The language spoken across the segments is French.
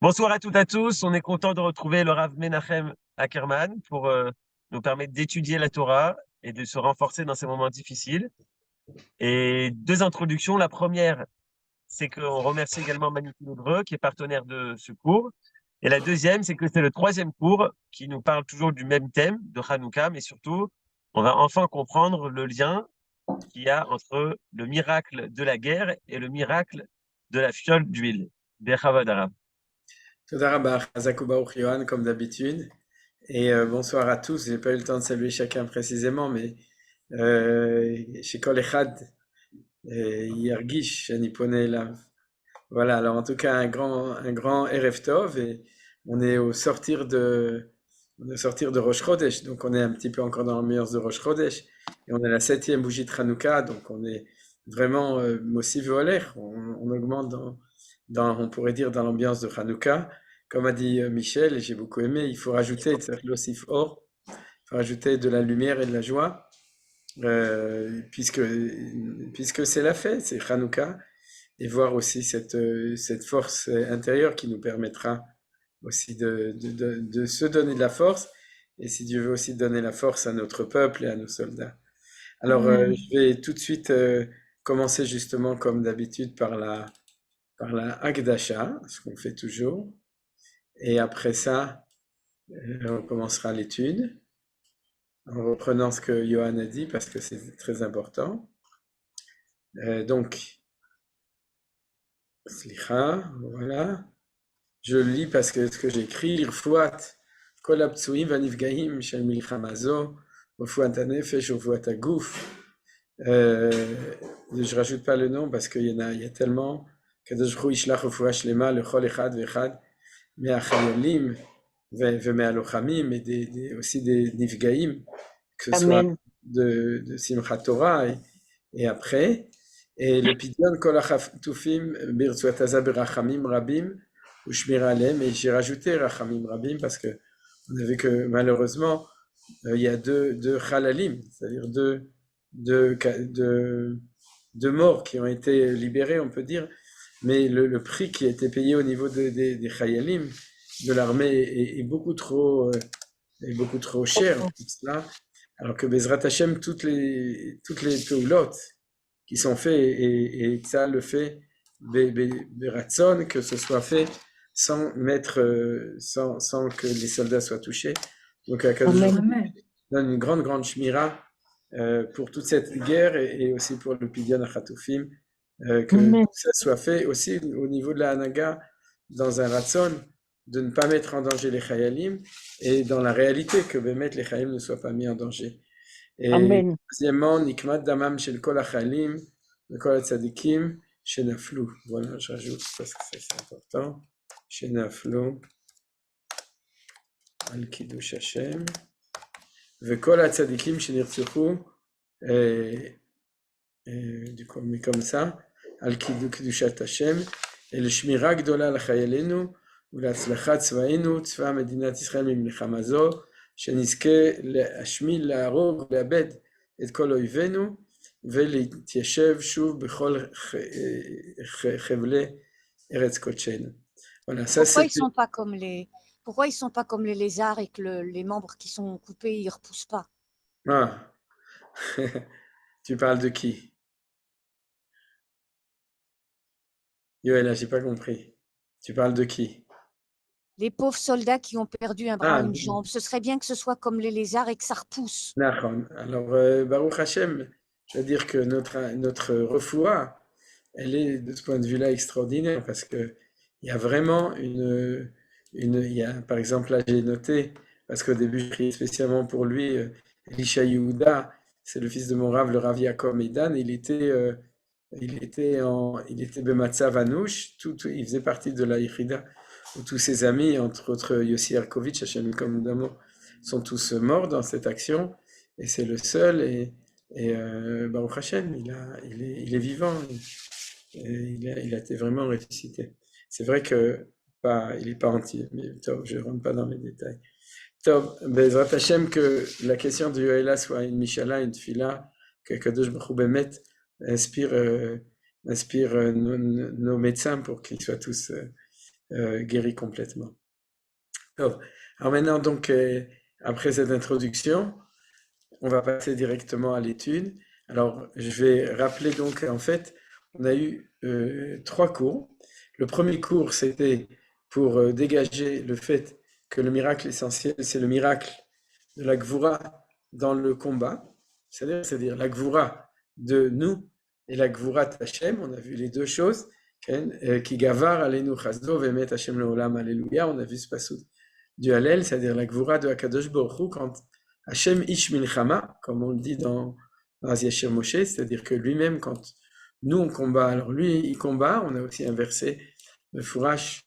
Bonsoir à toutes et à tous. On est content de retrouver le Rav Menachem Ackerman pour nous permettre d'étudier la Torah et de se renforcer dans ces moments difficiles. Et deux introductions. La première, c'est qu'on remercie également Magnifique Hébreu, qui est partenaire de ce cours. Et la deuxième, c'est que c'est le troisième cours qui nous parle toujours du même thème de Hanouka, mais surtout, on va enfin comprendre le lien qu'il y a entre le miracle de la guerre et le miracle de la fiole d'huile. Bechavad Arav. Toda Rabba, Chazak Baruch Yohan, comme d'habitude. Et bonsoir à tous. J'ai pas eu le temps de saluer chacun précisément, mais chez Kol Echad, Yargish, Shani Poneh Elav. Voilà, alors en tout cas, un grand Erev Tov, et on est au sortir de Rosh Chodesh, donc on est un petit peu encore dans l'ambiance de Rosh Chodesh, et on est à la 7e bougie de Hanouka, donc on est vraiment Mossiv Oler, on augmente on pourrait dire, dans l'ambiance de Hanouka. Comme a dit Michel, et j'ai beaucoup aimé, il faut rajouter l'Osif Or, il faut rajouter de la lumière et de la joie, puisque c'est la fête, c'est Hanouka, et voir aussi cette force intérieure qui nous permettra aussi de se donner de la force, et si Dieu veut aussi donner la force à notre peuple et à nos soldats. Alors, je vais tout de suite commencer justement comme d'habitude par la Hagdasha, ce qu'on fait toujours, et après ça, on commencera l'étude, en reprenant ce que Johan a dit, parce que c'est très important. Donc, Slicha, voilà. Je le lis parce que ce que j'écris, Irfouat, Kol Aptsuim Vanifgaim, Shel Milchama Zo, Refuat HaNefesh, Refuat HaGuf. Je rajoute pas le nom parce qu'il y a tellement. Kadosh Hu Yishlach Refuah Shlema, Lechol Echad Vechad, Me'achayolim, Ve'me'alochamim, et aussi des Nifgaim, que ce soit Amen. de Simchat Torah et après. Et le Pidyon Kol HaChatufim, Birtzuat Haza Berachamim Rabim, ou Shmira Alem, et j'ai rajouté Rachamim Rabim parce que on a vu que malheureusement, il y a deux Halalim, c'est-à-dire deux morts qui ont été libérés, on peut dire, mais le prix qui a été payé au niveau des Chayalim, de l'armée, est beaucoup trop cher pour cela, alors que Bezrat Hashem, toutes les Peulotes qui sont faits, et ça le fait Beratson, que ce soit fait sans que les soldats soient touchés. Donc Akadosh donne une grande shmira pour toute cette guerre, et aussi pour le Pidyon HaChatufim, que Amen. tout ça soit fait aussi au niveau de la Hanaga, dans un ratson, de ne pas mettre en danger les Chayalim, et dans la réalité que les Chayalim ne soient pas mis en danger. Et Amen. deuxièmement, Nikmat Damam Shel Kol HaChayalim, Kol HaTzadikim, Shenaflu. Voilà, je rajoute parce que c'est important. Shenaflu, Al Kiddush Hashem. Vekol HaTzadikim Shenirtzuchu, du coup, mais comme ça, Al Kiddushat Hashem, et le Shmira Gdola L'Chayelenu, ou l'Atzlachat Tzvaenu, Tzva Medinat Israël Mimlechama Zo, שנזכה להשמיד, להרוג, לאבד את כל אויבינו, ולהתיישב שוב בכל חבלי ארץ קודשנו. Voilà, ça Pourquoi ils c'était. sont pas comme pourquoi ils sont pas comme les lézards et que les membres qui sont coupés, ils repoussent pas? Ah, tu parles de qui? Yoël, j'ai pas compris. Tu parles de qui? Les pauvres soldats qui ont perdu un bras, Ah, une jambe. Ce serait bien que ce soit comme les lézards et que ça repousse. Nachon. Alors, Baruch Hashem, je veux dire que notre refoua, elle est de ce point de vue-là extraordinaire, parce que il y a vraiment il y a, par exemple, là j'ai noté, parce qu'au début je pris spécialement pour lui, Elisha Yehuda, c'est le fils de mon Rav, le Rav Yaakov Medan, il était Bematzav Anouch, il faisait partie de la Yechida, où tous ses amis, entre autres Yossi Erkovitch, Hashem comme d'amour, sont tous morts dans cette action, et c'est le seul, et Baruch Hashem, il est vivant, il a été vraiment ressuscité. C'est vrai que il n'est pas entier, mais top, je ne rentre pas dans les détails. Top, Bezrat Hashem, que la question de Yoéla soit une Mishala, une Tfila, que Kadosh Baruch Hu Bemet inspire nos médecins pour qu'ils soient tous guéri complètement. Alors maintenant, donc, après cette introduction, on va passer directement à l'étude. Alors, je vais rappeler donc, en fait, on a eu 3 cours. Le premier cours, c'était pour dégager le fait que le miracle essentiel, c'est le miracle de la Gvura dans le combat, c'est-à-dire la Gvura de nous et la Gvura d'Hachem. On a vu les deux choses. Qui gavar alenu chasdo vemet Hashem leolam alléluia. On a vu ce passage du Hallel, c'est-à-dire la Gvura de Hakadosh Baruch Hu, quand Hashem ish milchama, comme on le dit dans Yashir Moshe, c'est-à-dire que lui-même, quand nous on combat, alors lui il combat. On a aussi un verset de Fourash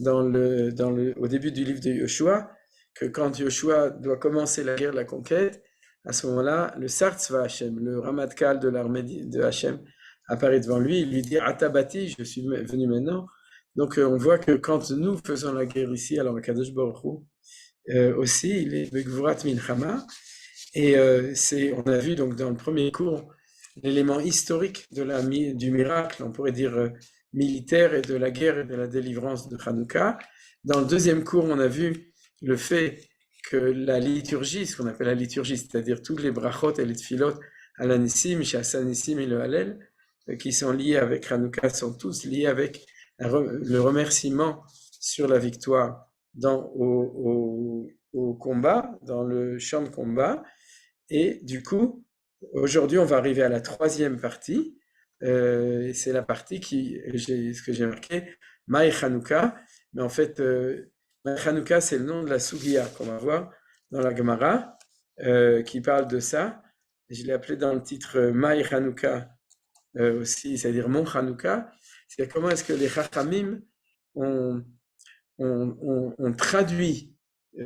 au début du livre de Yoshua, que quand Yoshua doit commencer la guerre de la conquête, à ce moment-là, le Sartzva Hashem, le Ramatkal de l'armée de Hashem, apparaît devant lui, il lui dit Atabati, je suis venu maintenant. Donc on voit que quand nous faisons la guerre ici, alors Kadosh Baruch Hu, aussi, il est Begvurat Milchama, et on a vu donc dans le premier cours l'élément historique du miracle, on pourrait dire militaire, et de la guerre et de la délivrance de Hanouka. Dans le deuxième cours, on a vu le fait que la liturgie, ce qu'on appelle la liturgie, c'est-à-dire toutes les brachot et les tfilot à l'anissim, Shasanissim et le Hallel, qui sont liés avec Hanouka, sont tous liés avec le remerciement sur la victoire au combat, dans le champ de combat. Et du coup, aujourd'hui, on va arriver à la troisième partie. C'est la partie ce que j'ai marqué, Maï Hanouka. Mais en fait, Maï Hanouka, c'est le nom de la Sugiya qu'on va voir dans la Gemara, qui parle de ça. Je l'ai appelé dans le titre Maï Hanouka aussi, c'est-à-dire Mon Hanouka. C'est comment est-ce que les Chachamim ont traduit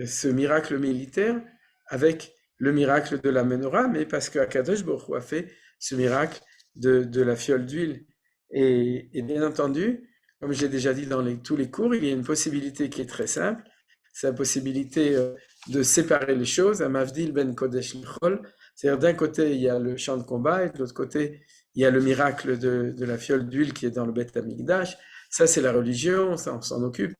ce miracle militaire avec le miracle de la menorah, mais parce que Akadosh Baruch Hu a fait ce miracle de la fiole d'huile. Et bien entendu, comme j'ai déjà dit dans tous les cours, il y a une possibilité qui est très simple, c'est la possibilité de séparer les choses, à Mavdil ben Kodesh Lichol, c'est-à-dire d'un côté il y a le champ de combat, et de l'autre côté il y a le miracle de la fiole d'huile qui est dans le Beth Amikdash. Ça c'est la religion, ça on s'en occupe,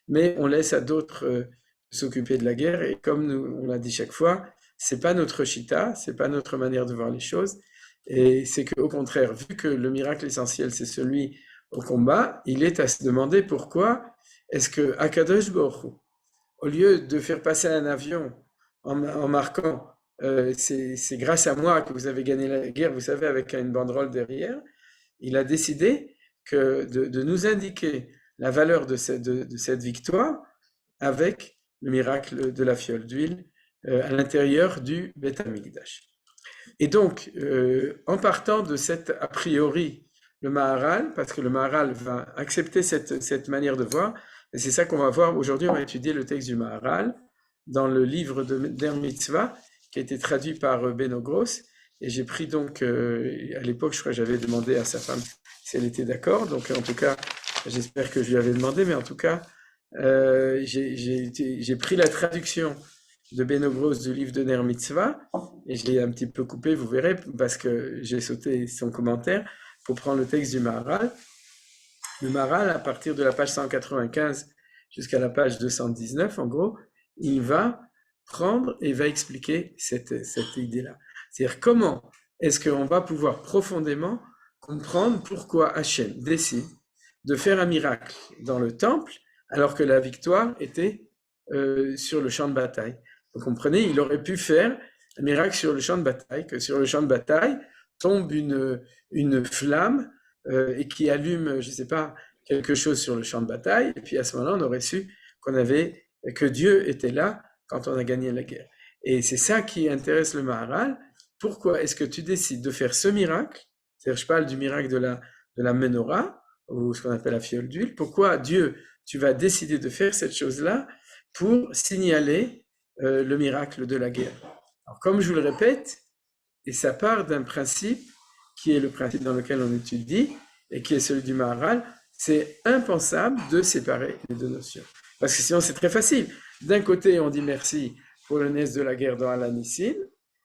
mais on laisse à d'autres s'occuper de la guerre, et comme on l'a dit chaque fois, c'est pas notre chita, c'est pas notre manière de voir les choses, et c'est qu'au contraire, vu que le miracle essentiel c'est celui au combat, il est à se demander pourquoi est-ce que Akadosh Baruch Hu, au lieu de faire passer un avion en marquant c'est grâce à moi que vous avez gagné la guerre, vous savez, avec une banderole derrière, il a décidé de nous indiquer la valeur de cette victoire avec le miracle de la fiole d'huile à l'intérieur du Beth Amikdash. Et donc, en partant de cet a priori, le Maharal, parce que le Maharal va accepter cette manière de voir, et c'est ça qu'on va voir aujourd'hui. On va étudier le texte du Maharal dans le livre de Der Mitzvah, qui a été traduit par Beno Gross, et j'ai pris donc, à l'époque, je crois que j'avais demandé à sa femme si elle était d'accord, donc en tout cas, j'espère que je lui avais demandé, mais en tout cas, j'ai pris la traduction de Beno Gross du livre de Ner Mitzvah, et je l'ai un petit peu coupé, vous verrez, parce que j'ai sauté son commentaire pour prendre le texte du Maharal. Le Maharal, à partir de la page 195 jusqu'à la page 219, en gros, il va prendre et va expliquer cette idée-là. C'est-à-dire comment est-ce qu'on va pouvoir profondément comprendre pourquoi Hachem décide de faire un miracle dans le temple alors que la victoire était sur le champ de bataille. Vous comprenez, il aurait pu faire un miracle sur le champ de bataille, que sur le champ de bataille tombe une flamme et qui allume, je ne sais pas, quelque chose sur le champ de bataille, et puis à ce moment-là, on aurait su que Dieu était là quand on a gagné la guerre. Et c'est ça qui intéresse le Maharal. Pourquoi est-ce que tu décides de faire ce miracle? C'est-à-dire, je parle du miracle de la menorah, ou ce qu'on appelle la fiole d'huile. Pourquoi Dieu, tu vas décider de faire cette chose-là pour signaler le miracle de la guerre? Alors, comme je vous le répète, et ça part d'un principe qui est le principe dans lequel on étudie, et qui est celui du Maharal, c'est impensable de séparer les deux notions. Parce que sinon, c'est très facile. D'un côté, on dit merci pour le nes de la guerre dans Al-Anissim,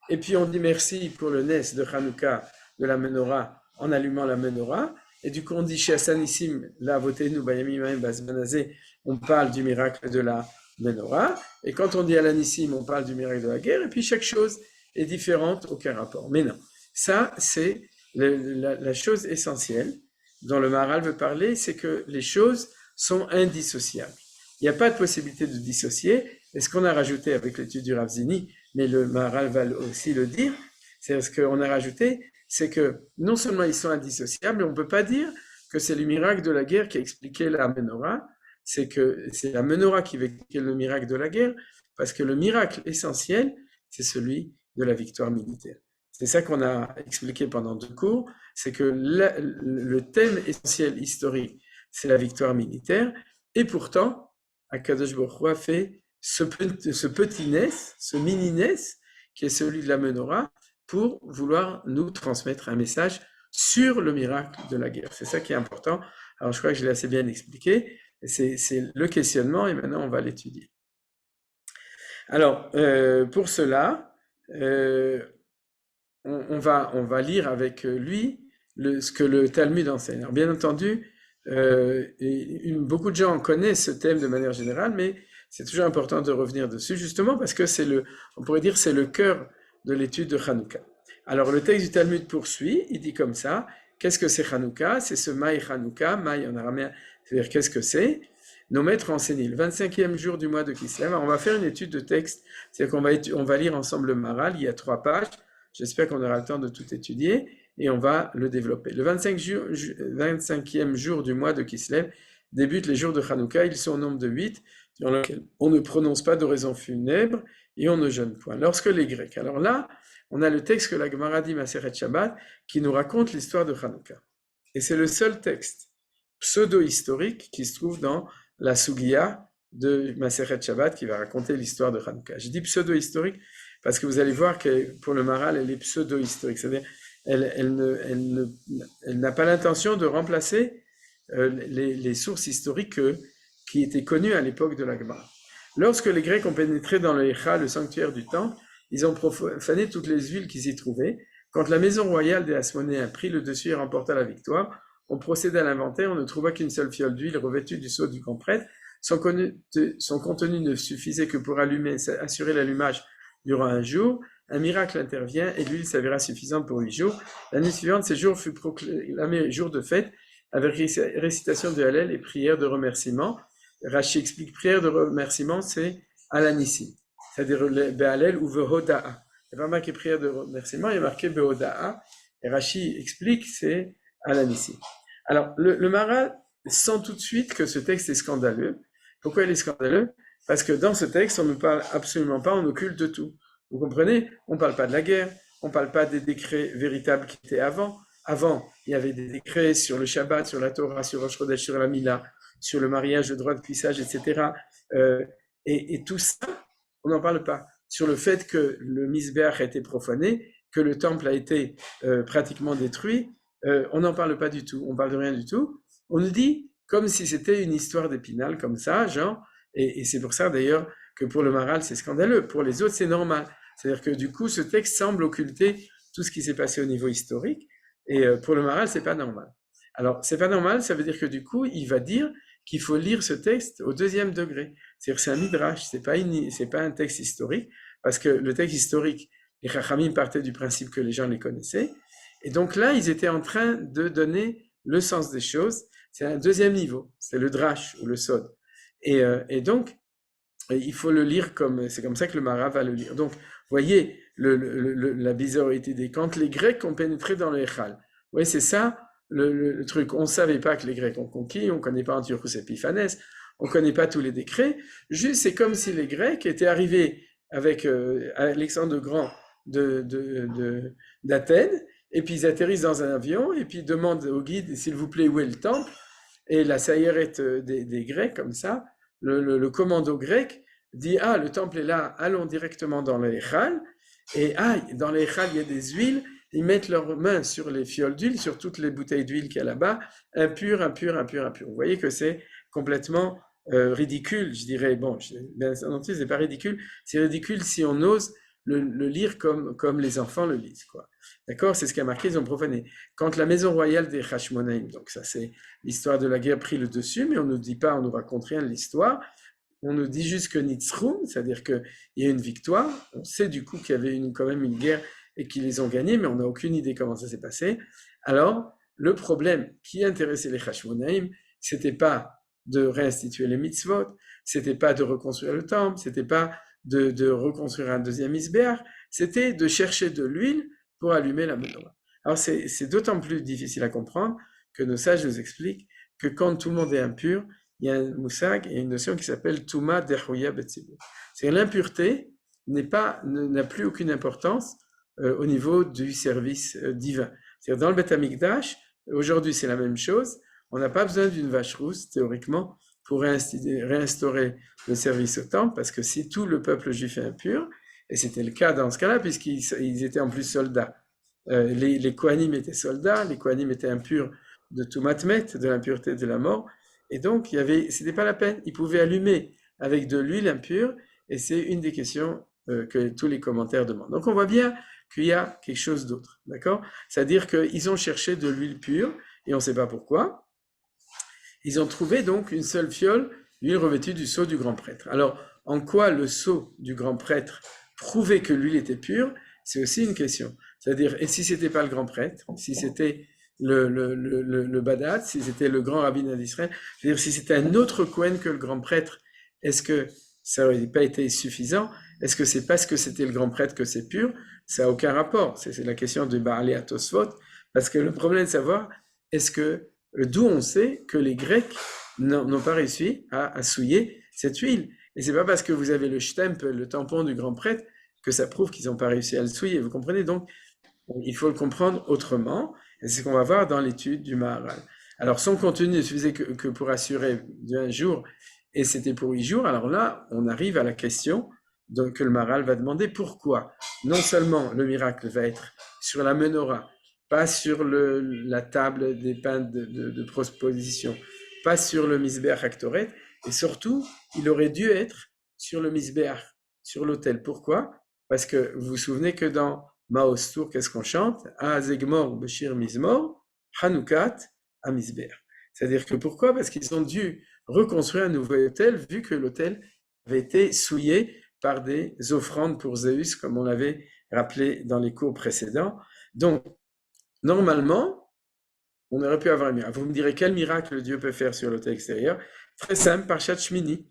et puis on dit merci pour le nes de Hanouka, de la menorah, en allumant la menorah, Et du coup, on dit chez Hassanissim, la Votenu, Bayamim, Bazmanazé, on parle du miracle de la menorah. Et quand on dit Alanissim, on parle du miracle de la guerre. Et puis chaque chose est différente, aucun rapport. Mais non, ça, c'est la chose essentielle dont le Maharal veut parler, c'est que les choses sont indissociables. Il n'y a pas de possibilité de dissocier. Et ce qu'on a rajouté avec l'étude du Rav Zini, mais le Maharal va aussi le dire, c'est ce qu'on a rajouté, c'est que non seulement ils sont indissociables, mais on ne peut pas dire que c'est le miracle de la guerre qui a expliqué la menorah, c'est que c'est la menorah qui va expliquer le miracle de la guerre, parce que le miracle essentiel, c'est celui de la victoire militaire. C'est ça qu'on a expliqué pendant 2 cours, c'est que le thème essentiel historique, c'est la victoire militaire, et pourtant, Akadosh Baruch Hu a fait ce petit nes, ce mini nes, qui est celui de la menorah, pour vouloir nous transmettre un message sur le miracle de la guerre. C'est ça qui est important. Alors je crois que je l'ai assez bien expliqué. C'est le questionnement et maintenant on va l'étudier. Alors pour cela, on va lire avec lui ce que le Talmud enseigne. Alors bien entendu, beaucoup de gens connaissent ce thème de manière générale, mais c'est toujours important de revenir dessus, justement parce que on pourrait dire, c'est le cœur de l'étude de Hanouka. Alors le texte du Talmud poursuit, il dit comme ça, qu'est-ce que c'est Hanouka? C'est ce Maï Hanouka, Maï en araméen, c'est-à-dire qu'est-ce que c'est? Nos maîtres enseignent le 25e jour du mois de Kislev. Alors on va faire une étude de texte, c'est-à-dire qu'on va lire ensemble le Maharal, il y a 3 pages, j'espère qu'on aura le temps de tout étudier, et on va le développer. Le 25e jour du mois de Kislev débute les jours de Hanouka, ils sont au nombre de 8, durant lesquels on ne prononce pas d'oraison funèbre, et on ne jeûne point. Lorsque les Grecs, alors là, on a le texte que la Gemara dit Maseret Shabbat qui nous raconte l'histoire de Hanouka. Et c'est le seul texte pseudo-historique qui se trouve dans la Sugiya de Maseret Shabbat qui va raconter l'histoire de Hanouka. Je dis pseudo-historique parce que vous allez voir que pour le Maharal, elle est pseudo-historique, c'est-à-dire elle n'a pas l'intention de remplacer les sources historiques qui étaient connues à l'époque de la Gemara. Lorsque les Grecs ont pénétré dans le Echa, le sanctuaire du temple, ils ont profané toutes les huiles qu'ils y trouvaient. Quand la maison royale des Hasmonéens prit le dessus et remporta la victoire, on procéda à l'inventaire, on ne trouva qu'une seule fiole d'huile revêtue du sceau du grand prêtre. Son contenu ne suffisait que pour assurer l'allumage durant 1 jour. Un miracle intervient et l'huile s'avéra suffisante pour 8 jours. L'année suivante, ces jours furent proclamés jour de fête avec récitation de Hallel et prière de remerciement. Rashi explique prière de remerciement, c'est Alanissim, c'est-à-dire le Be'alel ou Vehoda'a. Il n'y a pas marqué prière de remerciement, il y a marqué Behoda'a. Et Rashi explique, c'est Alanissim. Alors, le Maharal sent tout de suite que ce texte est scandaleux. Pourquoi il est scandaleux? Parce que dans ce texte, on ne parle absolument pas, on occulte de tout. Vous comprenez? On ne parle pas de la guerre, on ne parle pas des décrets véritables qui étaient avant. Avant, il y avait des décrets sur le Shabbat, sur la Torah, sur Rosh Chodesh, sur la Mila, sur le mariage, le droit de cuissage, etc. Et tout ça, on n'en parle pas. Sur le fait que le Misbéach a été profané, que le temple a été pratiquement détruit, on n'en parle pas du tout. On parle de rien du tout. On nous dit comme si c'était une histoire d'Épinal, comme ça, genre, et c'est pour ça d'ailleurs que pour le Maharal, c'est scandaleux. Pour les autres, c'est normal. C'est-à-dire que du coup, ce texte semble occulter tout ce qui s'est passé au niveau historique, et pour le Maharal, c'est pas normal. Alors, c'est pas normal, ça veut dire que du coup, il va dire qu'il faut lire ce texte au 2e degré. C'est-à-dire que c'est un midrash, c'est pas un texte historique, parce que le texte historique, les Chachamim partaient du principe que les gens les connaissaient, et donc là, ils étaient en train de donner le sens des choses. C'est un 2e niveau, c'est le drash ou le sod. Et donc, il faut le lire c'est comme ça que le Maharal va le lire. Donc, voyez la bizarreté quand les Grecs ont pénétré dans le Echal. Vous voyez, c'est ça le truc. On ne savait pas que les Grecs ont conquis, on ne connaît pas Antiochus Epiphanes, on ne connaît pas tous les décrets. Juste, c'est comme si les Grecs étaient arrivés avec Alexandre le Grand d'Athènes, et puis ils atterrissent dans un avion, et puis ils demandent au guide, s'il vous plaît, où est le temple? Et la saïrette des Grecs, comme ça, le commando grec dit, ah, le temple est là, allons directement dans le Echal, et dans le Echal, il y a des huiles, ils mettent leurs mains sur les fioles d'huile, sur toutes les bouteilles d'huile qu'il y a là-bas, impur, impur, impur, impur. Vous voyez que c'est complètement ridicule, je dirais, bon, bien entendu, c'est pas ridicule, c'est ridicule si on ose le lire comme les enfants le lisent, quoi. D'accord? C'est ce qui a marqué, ils ont profané. Quand la maison royale des Hashmonaïm, donc ça c'est l'histoire de la guerre pris le dessus, mais on ne nous dit pas, on nous raconte rien de l'histoire. On nous dit juste que Nitzrum, c'est-à-dire qu'il y a une victoire. On sait du coup qu'il y avait quand même une guerre et qu'ils les ont gagnés, mais on n'a aucune idée comment ça s'est passé. Alors, le problème qui intéressait les Hashmonaïm, c'était pas de réinstituer les mitzvot, c'était pas de reconstruire le temple, c'était pas de reconstruire un deuxième Misbéach, c'était de chercher de l'huile pour allumer la menorah. Alors, c'est d'autant plus difficile à comprendre que nos sages nous expliquent que quand tout le monde est impur, il y a un moussag et une notion qui s'appelle Touma Derhouya Betzibur. C'est-à-dire l'impureté n'a plus aucune importance au niveau du service divin. C'est-à-dire dans le Beth Amikdash, aujourd'hui c'est la même chose, on n'a pas besoin d'une vache rousse, théoriquement, pour réinstaurer le service au temple, parce que si tout le peuple juif est impur, et c'était le cas dans ce cas-là, puisqu'ils étaient en plus soldats. Les Kohanim étaient soldats, les Kohanim étaient impurs de Toumatmet, de l'impureté de la mort, et donc c'était pas la peine, ils pouvaient allumer avec de l'huile impure, et c'est une des questions que tous les commentaires demandent. Donc on voit bien qu'il y a quelque chose d'autre, d'accord? C'est-à-dire qu'ils ont cherché de l'huile pure, et on ne sait pas pourquoi. Ils ont trouvé donc une seule fiole, l'huile revêtue du sceau du grand prêtre. Alors, en quoi le sceau du grand prêtre prouvait que l'huile était pure? C'est aussi une question. C'est-à-dire, et si c'était pas le grand prêtre, si c'était le Badat, si c'était le grand rabbin d'Israël, c'est-à-dire si c'était un autre Kohen que le grand prêtre, est-ce que ça n'aurait pas été suffisant? Est-ce que c'est parce que c'était le grand prêtre que c'est pur? Ça n'a aucun rapport. C'est la question de Baalé à Tosfot, parce que le problème est de savoir, d'où on sait que les Grecs n'ont pas réussi à souiller cette huile. Et c'est pas parce que vous avez le stempel, le tampon du grand prêtre, que ça prouve qu'ils n'ont pas réussi à le souiller. Vous comprenez? Donc, il faut le comprendre autrement, et c'est ce qu'on va voir dans l'étude du Maharal. Alors, son contenu ne suffisait que pour assurer d'un jour, et c'était pour 8 jours. Alors là, on arrive à la question que le Maharal va demander pourquoi. Non seulement le miracle va être sur la menorah, pas sur la table des pains de proposition, pas sur le Misbéach Aktoret, et surtout, il aurait dû être sur le Misbéach, sur l'autel. Pourquoi? Parce que vous vous souvenez que dans Maos Tour, qu'est-ce qu'on chante? Azegmor Beshir Mizmor, Hanoukat, à Misbéach. C'est-à-dire que pourquoi? Parce qu'ils ont dû reconstruire un nouveau autel, vu que l'autel avait été souillé par des offrandes pour Zeus, comme on l'avait rappelé dans les cours précédents. Donc, normalement, on aurait pu avoir un miracle. Vous me direz quel miracle Dieu peut faire sur l'autel extérieur? Très simple, par Shmini.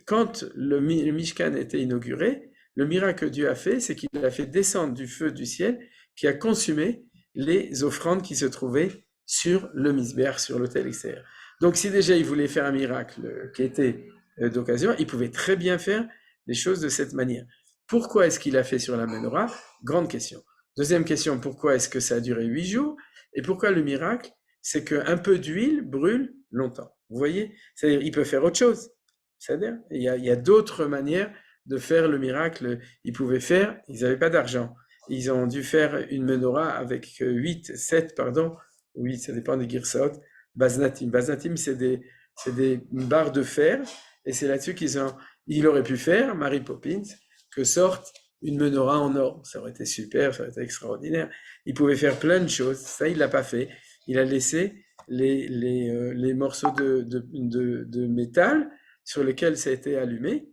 Quand le Mishkan a été inauguré, le miracle que Dieu a fait, c'est qu'il a fait descendre du feu du ciel qui a consumé les offrandes qui se trouvaient sur le Misbéach, sur l'autel extérieur. Donc si déjà il voulait faire un miracle qui était d'occasion, il pouvait très bien faire les choses de cette manière. Pourquoi est-ce qu'il a fait sur la menorah? Grande question. Deuxième question, pourquoi est-ce que ça a duré 8 jours? Et pourquoi le miracle? C'est qu'un peu d'huile brûle longtemps. Vous voyez? C'est-à-dire, il peut faire autre chose. C'est-à-dire, il y a d'autres manières de faire le miracle. Ils pouvaient faire, ils n'avaient pas d'argent. Ils ont dû faire une menorah avec 8, ça dépend des girsaot, baznatim. Baznatim, c'est des barres de fer, et c'est là-dessus il aurait pu faire, Mary Poppins, que sorte une menorah en or. Ça aurait été super, ça aurait été extraordinaire. Il pouvait faire plein de choses. Ça, il l'a pas fait. Il a laissé les morceaux de métal sur lesquels ça a été allumé.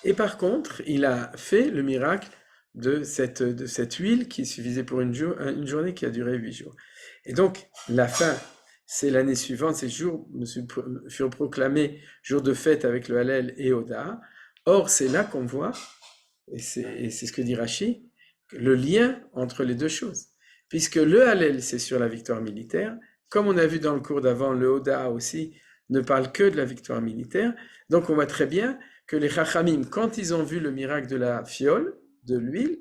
Et par contre, il a fait le miracle de cette huile qui suffisait pour une journée qui a duré 8 jours. Et donc, la fin, c'est l'année suivante, ces jours furent proclamés jours de fête avec le Hallel et Oda. Or, c'est là qu'on voit, et c'est ce que dit Rashi, le lien entre les deux choses. Puisque le Hallel, c'est sur la victoire militaire, comme on a vu dans le cours d'avant, le Oda aussi ne parle que de la victoire militaire. Donc, on voit très bien que les Chachamim, quand ils ont vu le miracle de la fiole, de l'huile,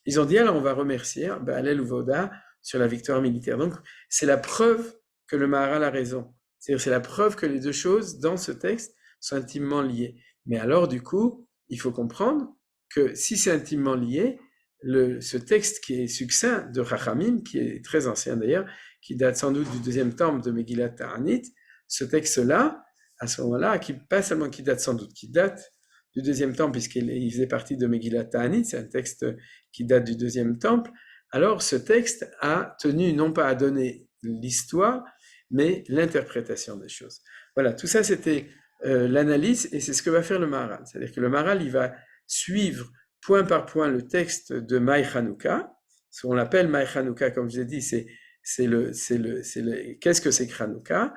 ils ont dit, alors on va remercier Hallel ou Voda sur la victoire militaire. Donc, c'est la preuve que le Maharal a raison. C'est-à-dire, c'est la preuve que les deux choses, dans ce texte, sont intimement liées. Mais alors, du coup, il faut comprendre que si c'est intimement lié, ce texte qui est succinct de Chachamim, qui est très ancien d'ailleurs, qui date sans doute du deuxième temple de Megillat Ta'anit, ce texte-là, à ce moment-là, pas seulement qui date sans doute, qui date du deuxième temple, puisqu'il faisait partie de Megillat Ta'anit, c'est un texte qui date du deuxième temple, alors ce texte a tenu non pas à donner l'histoire, mais l'interprétation des choses. Voilà, tout ça c'était l'analyse, et c'est ce que va faire le Maharal. C'est-à-dire que le Maharal, il va suivre point par point le texte de Maï Hanouka. Ce qu'on l'appelle Maï Hanouka, comme je vous ai dit, qu'est-ce que c'est que Hanouka?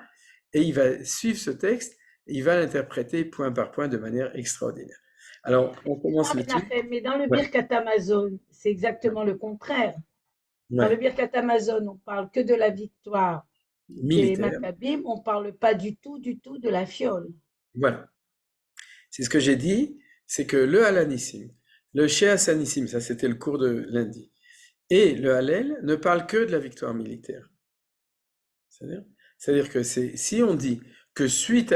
Et il va suivre ce texte, et il va l'interpréter point par point de manière extraordinaire. Alors, on commence le truc. Mais dans le Ouais. Birkat Amazon, c'est exactement le contraire. Dans le Ouais. Birkat Amazon, on parle que de la victoire des Militaire. Maccabim, on parle pas du tout de la fiole. Voilà. C'est ce que j'ai dit, c'est que le Halanissim, le Sheas Anissim, ça c'était le cours de lundi, et le Hallel ne parlent que de la victoire militaire. C'est-à-dire que si on dit que suite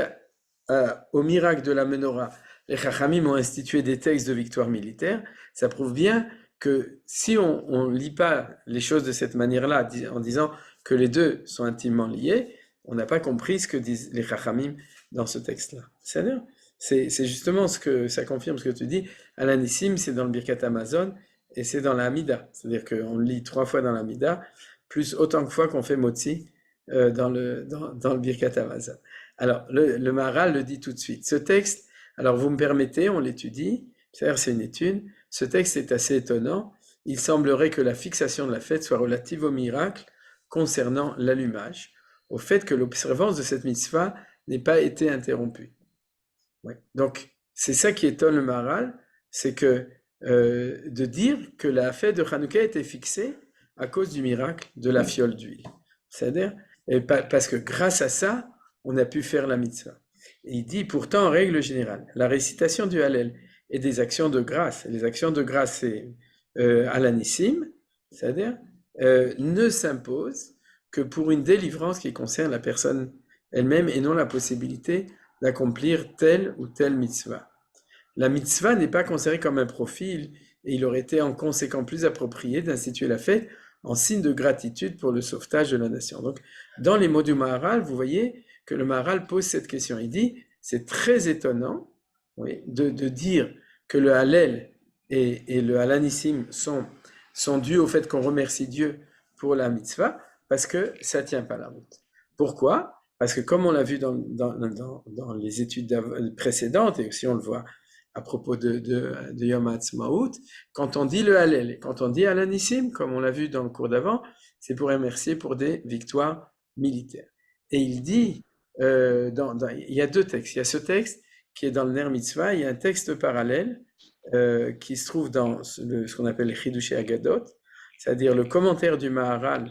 au miracle de la menorah, les Chachamim ont institué des textes de victoire militaire, ça prouve bien que si on lit pas les choses de cette manière-là, en disant que les deux sont intimement liés, on n'a pas compris ce que disent les Chachamim dans ce texte-là. C'est justement ce que ça confirme ce que tu dis. Alanissim, c'est dans le Birkat Amazon et c'est dans la Hamida. C'est-à-dire qu'on le lit 3 fois dans la Hamida, plus autant de fois qu'on fait Motzi dans le Birkat Amazon. Alors, le Maharal le dit tout de suite. Ce texte, alors vous me permettez, on l'étudie, c'est une étude, ce texte est assez étonnant. Il semblerait que la fixation de la fête soit relative au miracle concernant l'allumage, au fait que l'observance de cette mitzvah n'ait pas été interrompue. Ouais. Donc, c'est ça qui étonne le Maharal, c'est que de dire que la fête de Hanouka était fixée à cause du miracle de la fiole d'huile. C'est-à-dire, parce que grâce à ça, on a pu faire la mitzvah. Et il dit, pourtant, en règle générale, la récitation du Hallel et des actions de grâce, les actions de grâce, c'est Alanissim, c'est-à-dire, ne s'imposent que pour une délivrance qui concerne la personne elle-même et non la possibilité d'accomplir telle ou telle mitzvah. La mitzvah n'est pas considérée comme un profil et il aurait été en conséquent plus approprié d'instituer la fête en signe de gratitude pour le sauvetage de la nation. Donc, dans les mots du Maharal, vous voyez que le Maharal pose cette question. Il dit, c'est très étonnant de dire que le Hallel et le Halanissim sont dus au fait qu'on remercie Dieu pour la mitzvah, parce que ça ne tient pas la route. Pourquoi? Parce que comme on l'a vu dans les études précédentes, et aussi on le voit à propos de Yom HaAtzmaut, quand on dit le Hallel et quand on dit Halanissim, comme on l'a vu dans le cours d'avant, c'est pour remercier pour des victoires militaires. Et il dit, il y a 2 textes. Il y a ce texte qui est dans le Ner Mitzvah, il y a un texte parallèle qui se trouve dans ce qu'on appelle les Chidushei Agadot, c'est-à-dire le commentaire du Maharal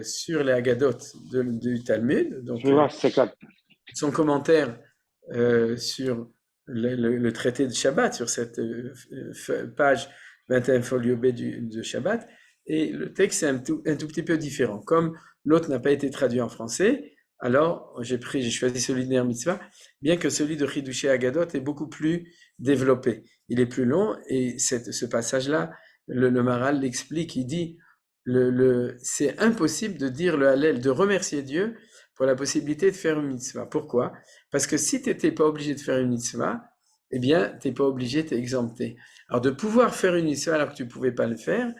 sur les Agadot du Talmud. Donc, son commentaire sur le traité de Shabbat, sur cette page 21 folio B de Shabbat, et le texte est un tout petit peu différent. Comme l'autre n'a pas été traduit en français, alors j'ai choisi celui de Ner Mitzvah, bien que celui de Chidushei Agadot est beaucoup plus développé. Il est plus long, et ce passage-là, le Maharal l'explique, il dit, c'est impossible de dire le Hallel, de remercier Dieu pour la possibilité de faire une mitzvah. Pourquoi? Parce que si tu n'étais pas obligé de faire une mitzvah, eh bien, tu n'es pas obligé, tu es exempté. Alors, de pouvoir faire une mitzvah alors que tu ne pouvais pas le faire,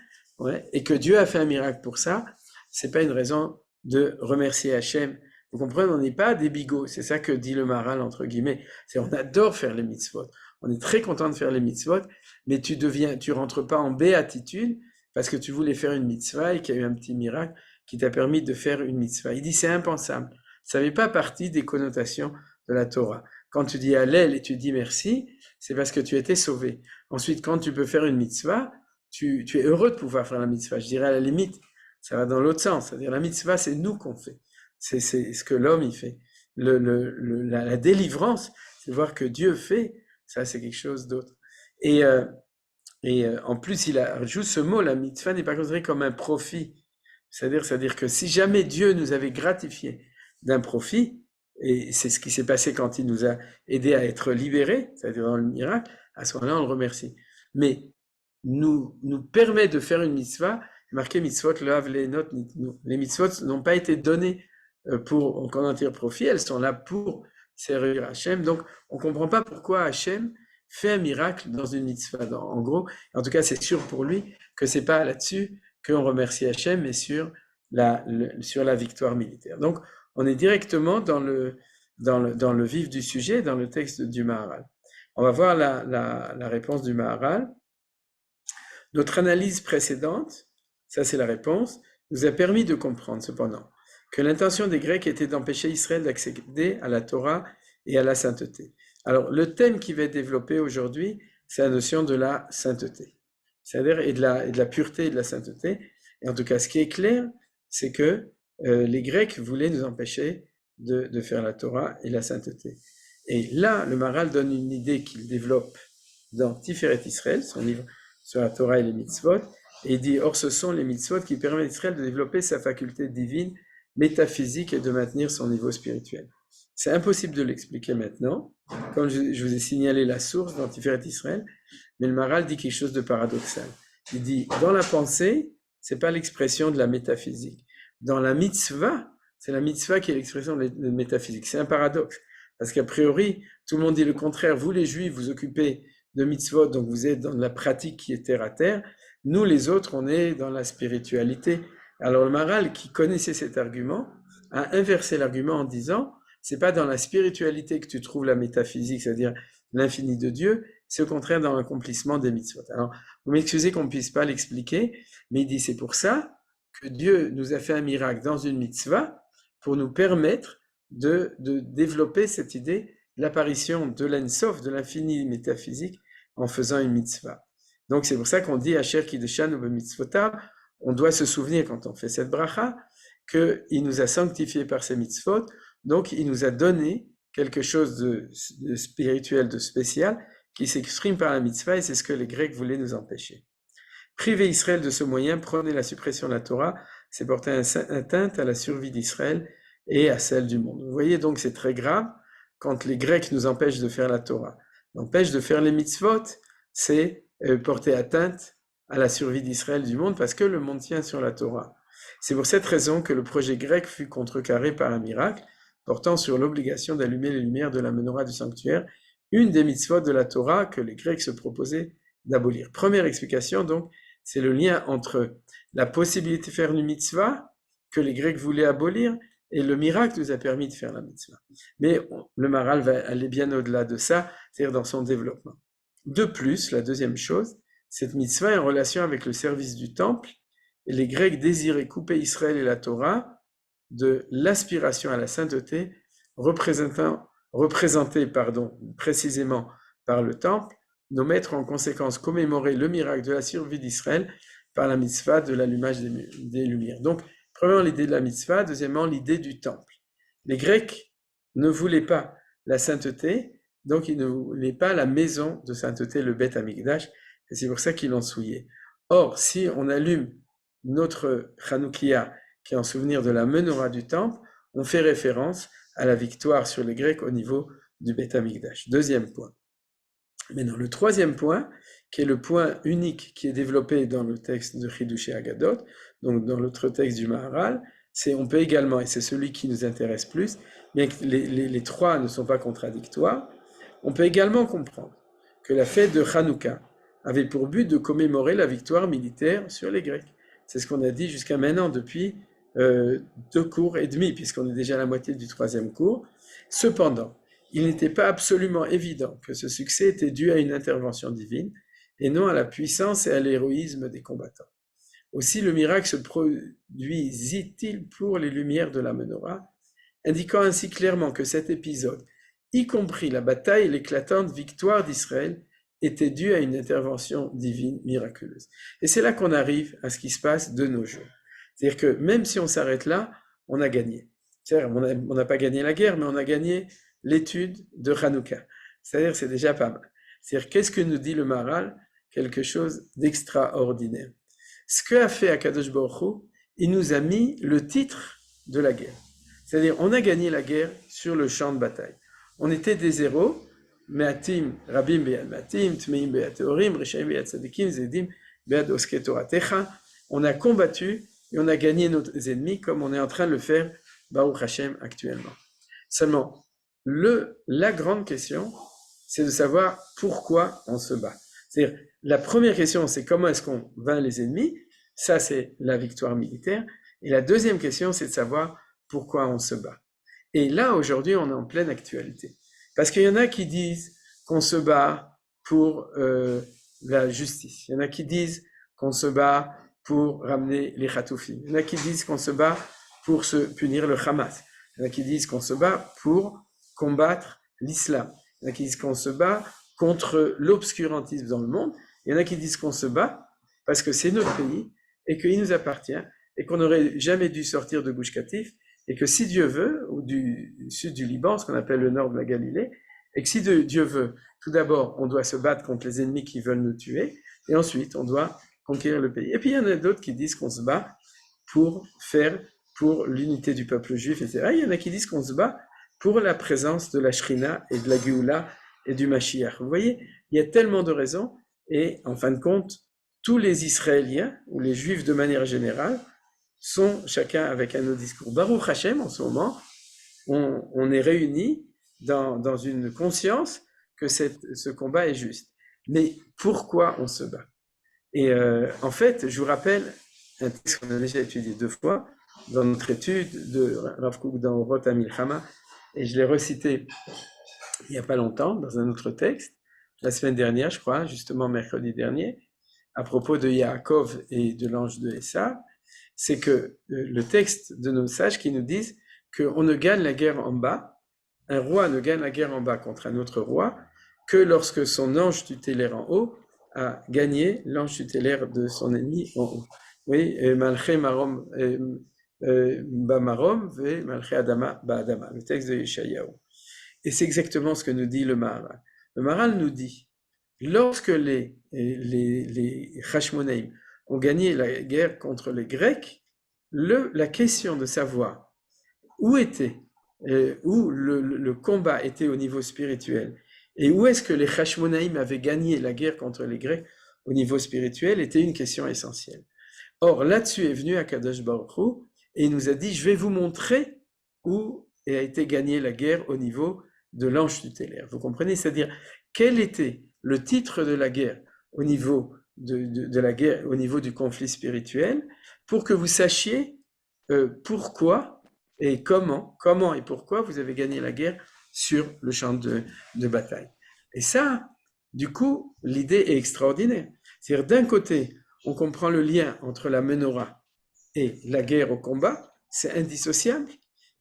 et que Dieu a fait un miracle pour ça, c'est pas une raison de remercier Hachem. Vous comprenez, on n'est pas des bigots. C'est ça que dit le Maharal, entre guillemets. On adore faire les mitzvot. On est très content de faire les mitzvot, mais tu rentres pas en béatitude parce que tu voulais faire une mitzvah et qu'il y a eu un petit miracle qui t'a permis de faire une mitzvah. Il dit c'est impensable. Ça ne fait pas partie des connotations de la Torah. Quand tu dis Hallel et tu dis merci, c'est parce que tu as été sauvé. Ensuite, quand tu peux faire une mitzvah, tu es heureux de pouvoir faire la mitzvah. Je dirais à la limite, ça va dans l'autre sens. C'est-à-dire la mitzvah, c'est nous qu'on fait. C'est ce que l'homme il fait. La délivrance, c'est voir que Dieu fait. Ça, c'est quelque chose d'autre. Et en plus, il ajoute ce mot, la mitzvah n'est pas considérée comme un profit. C'est-à-dire que si jamais Dieu nous avait gratifié d'un profit, et c'est ce qui s'est passé quand il nous a aidés à être libérés, c'est-à-dire dans le miracle, à ce moment-là, on le remercie. Mais nous permet de faire une mitzvah, marqué mitzvot, les mitzvot n'ont pas été données pour qu'on en tire profit, elles sont là pour servir Hachem. Donc, on ne comprend pas pourquoi Hachem fait un miracle dans une mitzvah. En gros, en tout cas, c'est sûr pour lui que c'est pas là-dessus qu'on remercie Hachem, mais sur la victoire militaire. Donc, on est directement dans le vif du sujet, dans le texte du Maharal. On va voir la réponse du Maharal. Notre analyse précédente, ça c'est la réponse, nous a permis de comprendre cependant que l'intention des Grecs était d'empêcher Israël d'accéder à la Torah et à la sainteté. Alors, le thème qui va être développé aujourd'hui, c'est la notion de la sainteté, c'est-à-dire et de la pureté et de la sainteté. Et en tout cas, ce qui est clair, c'est que les Grecs voulaient nous empêcher de faire la Torah et la sainteté. Et là, le Maharal donne une idée qu'il développe dans Tiferet Israël, son livre sur la Torah et les mitzvot, et il dit, or ce sont les mitzvot qui permettent à Israël de développer sa faculté divine, métaphysique et de maintenir son niveau spirituel. C'est impossible de l'expliquer maintenant, comme je vous ai signalé la source dans Tiferet Israël, mais le Maharal dit quelque chose de paradoxal. Il dit, dans la pensée, c'est pas l'expression de la métaphysique. Dans la mitzvah, c'est la mitzvah qui est l'expression de la métaphysique. C'est un paradoxe, parce qu'a priori, tout le monde dit le contraire. Vous, les Juifs, vous occupez de mitzvot, donc vous êtes dans la pratique qui est terre à terre. Nous, les autres, on est dans la spiritualité. Alors le Maharal, qui connaissait cet argument, a inversé l'argument en disant, c'est pas dans la spiritualité que tu trouves la métaphysique, c'est-à-dire l'infini de Dieu, c'est au contraire dans l'accomplissement des mitzvot. Alors, vous m'excusez qu'on ne puisse pas l'expliquer, mais il dit, c'est pour ça que Dieu nous a fait un miracle dans une mitzvah pour nous permettre de développer cette idée de l'apparition de l'En-Sof, de l'infini métaphysique, en faisant une mitzvah. Donc, c'est pour ça qu'on dit Asher Kiddushan ou B'mitzvotav, on doit se souvenir quand on fait cette bracha qu'il nous a sanctifiés par ses mitzvot, donc il nous a donné quelque chose de spirituel, de spécial, qui s'exprime par la mitzvah, et c'est ce que les Grecs voulaient nous empêcher. Priver Israël de ce moyen, prôner la suppression de la Torah, c'est porter atteinte à la survie d'Israël et à celle du monde. Vous voyez donc, c'est très grave quand les Grecs nous empêchent de faire la Torah. Empêchent de faire les mitzvot, c'est porter atteinte à la survie d'Israël du monde, parce que le monde tient sur la Torah. C'est pour cette raison que le projet grec fut contrecarré par un miracle, portant sur l'obligation d'allumer les lumières de la menorah du sanctuaire, une des mitzvot de la Torah que les Grecs se proposaient d'abolir. Première explication, donc, c'est le lien entre la possibilité de faire une mitzvah que les Grecs voulaient abolir et le miracle nous a permis de faire la mitzvah. Mais le Maharal va aller bien au-delà de ça, c'est-à-dire dans son développement. De plus, la deuxième chose, cette mitzvah est en relation avec le service du temple, et les Grecs désiraient couper Israël et la Torah de l'aspiration à la sainteté représentée précisément par le temple. Nos maîtres ont en conséquence commémoré le miracle de la survie d'Israël par la mitzvah de l'allumage des lumières. Donc, premièrement, l'idée de la mitzvah, deuxièmement, l'idée du temple. Les Grecs ne voulaient pas la sainteté, donc ils ne voulaient pas la maison de sainteté, le Beth Amikdash, et c'est pour ça qu'ils l'ont souillé. Or, si on allume notre Chanoukia, qui est en souvenir de la menorah du temple, on fait référence à la victoire sur les Grecs au niveau du Beth Amikdash. Deuxième point. Maintenant, le troisième point, qui est le point unique qui est développé dans le texte de Chidushé Agadot, donc dans l'autre texte du Maharal, c'est on peut également, et c'est celui qui nous intéresse plus, bien que les trois ne sont pas contradictoires, on peut également comprendre que la fête de Hanouka avait pour but de commémorer la victoire militaire sur les Grecs. C'est ce qu'on a dit jusqu'à maintenant depuis 2 cours et demi, puisqu'on est déjà à la moitié du 3e cours. Cependant, il n'était pas absolument évident que ce succès était dû à une intervention divine et non à la puissance et à l'héroïsme des combattants. Aussi, le miracle se produisit-il pour les lumières de la menorah, indiquant ainsi clairement que cet épisode, y compris la bataille et l'éclatante victoire d'Israël, était dû à une intervention divine miraculeuse. Et c'est là qu'on arrive à ce qui se passe de nos jours. C'est-à-dire que même si on s'arrête là, on a gagné. C'est-à-dire on n'a pas gagné la guerre, mais on a gagné l'étude de Hanouka. C'est-à-dire c'est déjà pas mal. C'est-à-dire qu'est-ce que nous dit le Maharal? Quelque chose d'extraordinaire. Ce qu'a fait Akadosh Baruch Hu, il nous a mis le titre de la guerre. C'est-à-dire on a gagné la guerre sur le champ de bataille. On était des héros, Me'atim, Rabim Be'ad Me'atim, Tmeim Be'ad Teorim, Rishaim Be'ad Tzadikim, Zedim Be'ad Oske Toratecha. On a combattu et on a gagné nos ennemis comme on est en train de le faire Baruch Hashem actuellement. Seulement, la grande question, c'est de savoir pourquoi on se bat. C'est-à-dire, la première question, c'est comment est-ce qu'on vainc les ennemis? Ça, c'est la victoire militaire. Et la deuxième question, c'est de savoir pourquoi on se bat. Et là, aujourd'hui, on est en pleine actualité. Parce qu'il y en a qui disent qu'on se bat pour la justice. Il y en a qui disent qu'on se bat pour ramener les Khatoufim. Il y en a qui disent qu'on se bat pour se punir le Hamas. Il y en a qui disent qu'on se bat pour combattre l'islam. Il y en a qui disent qu'on se bat contre l'obscurantisme dans le monde. Il y en a qui disent qu'on se bat parce que c'est notre pays et qu'il nous appartient et qu'on n'aurait jamais dû sortir de Gush Katif et que si Dieu veut, ou du sud du Liban, ce qu'on appelle le nord de la Galilée, et que si Dieu veut, tout d'abord, on doit se battre contre les ennemis qui veulent nous tuer, et ensuite, on doit conquérir le pays. Et puis, il y en a d'autres qui disent qu'on se bat pour l'unité du peuple juif, etc. Il y en a qui disent qu'on se bat pour la présence de la Shrina et de la Géoula et du Mashiach. Vous voyez, il y a tellement de raisons, et en fin de compte, tous les Israéliens, ou les Juifs de manière générale, sont chacun avec un autre discours. Baruch Hashem, en ce moment, on est réunis dans une conscience que ce combat est juste. Mais pourquoi on se bat? Et en fait, je vous rappelle un texte qu'on a déjà étudié 2 fois dans notre étude de Rav Kook dans Orot HaMilchama, et je l'ai recité il n'y a pas longtemps dans un autre texte, la semaine dernière, je crois, justement mercredi dernier, à propos de Yaakov et de l'ange de Esav. C'est que le texte de nos sages qui nous disent qu'on ne gagne la guerre en bas, un roi ne gagne la guerre en bas contre un autre roi que lorsque son ange tutélaire en haut a gagné l'ange tutélaire de son ennemi en haut. Oui, Malché Marom Bamarom ve Malché Adama Ba'adama, le texte de Yeshayahu. Et c'est exactement ce que nous dit le Maharal. Le Maharal nous dit, lorsque les Hashmonaïm ont gagné la guerre contre les Grecs, la question de savoir où le combat était au niveau spirituel et où est-ce que les Hashmonaïm avaient gagné la guerre contre les Grecs au niveau spirituel était une question essentielle. Or, là-dessus est venu Akadosh Baruch Hu et il nous a dit, je vais vous montrer où a été gagnée la guerre au niveau de l'ange tutélaire. Vous comprenez? C'est-à-dire, quel était le titre de la guerre au niveau de la guerre, au niveau du conflit spirituel, pour que vous sachiez pourquoi et comment et pourquoi vous avez gagné la guerre sur le champ de bataille. Et ça, du coup, l'idée est extraordinaire. C'est-à-dire, d'un côté, on comprend le lien entre la menorah et la guerre au combat, c'est indissociable.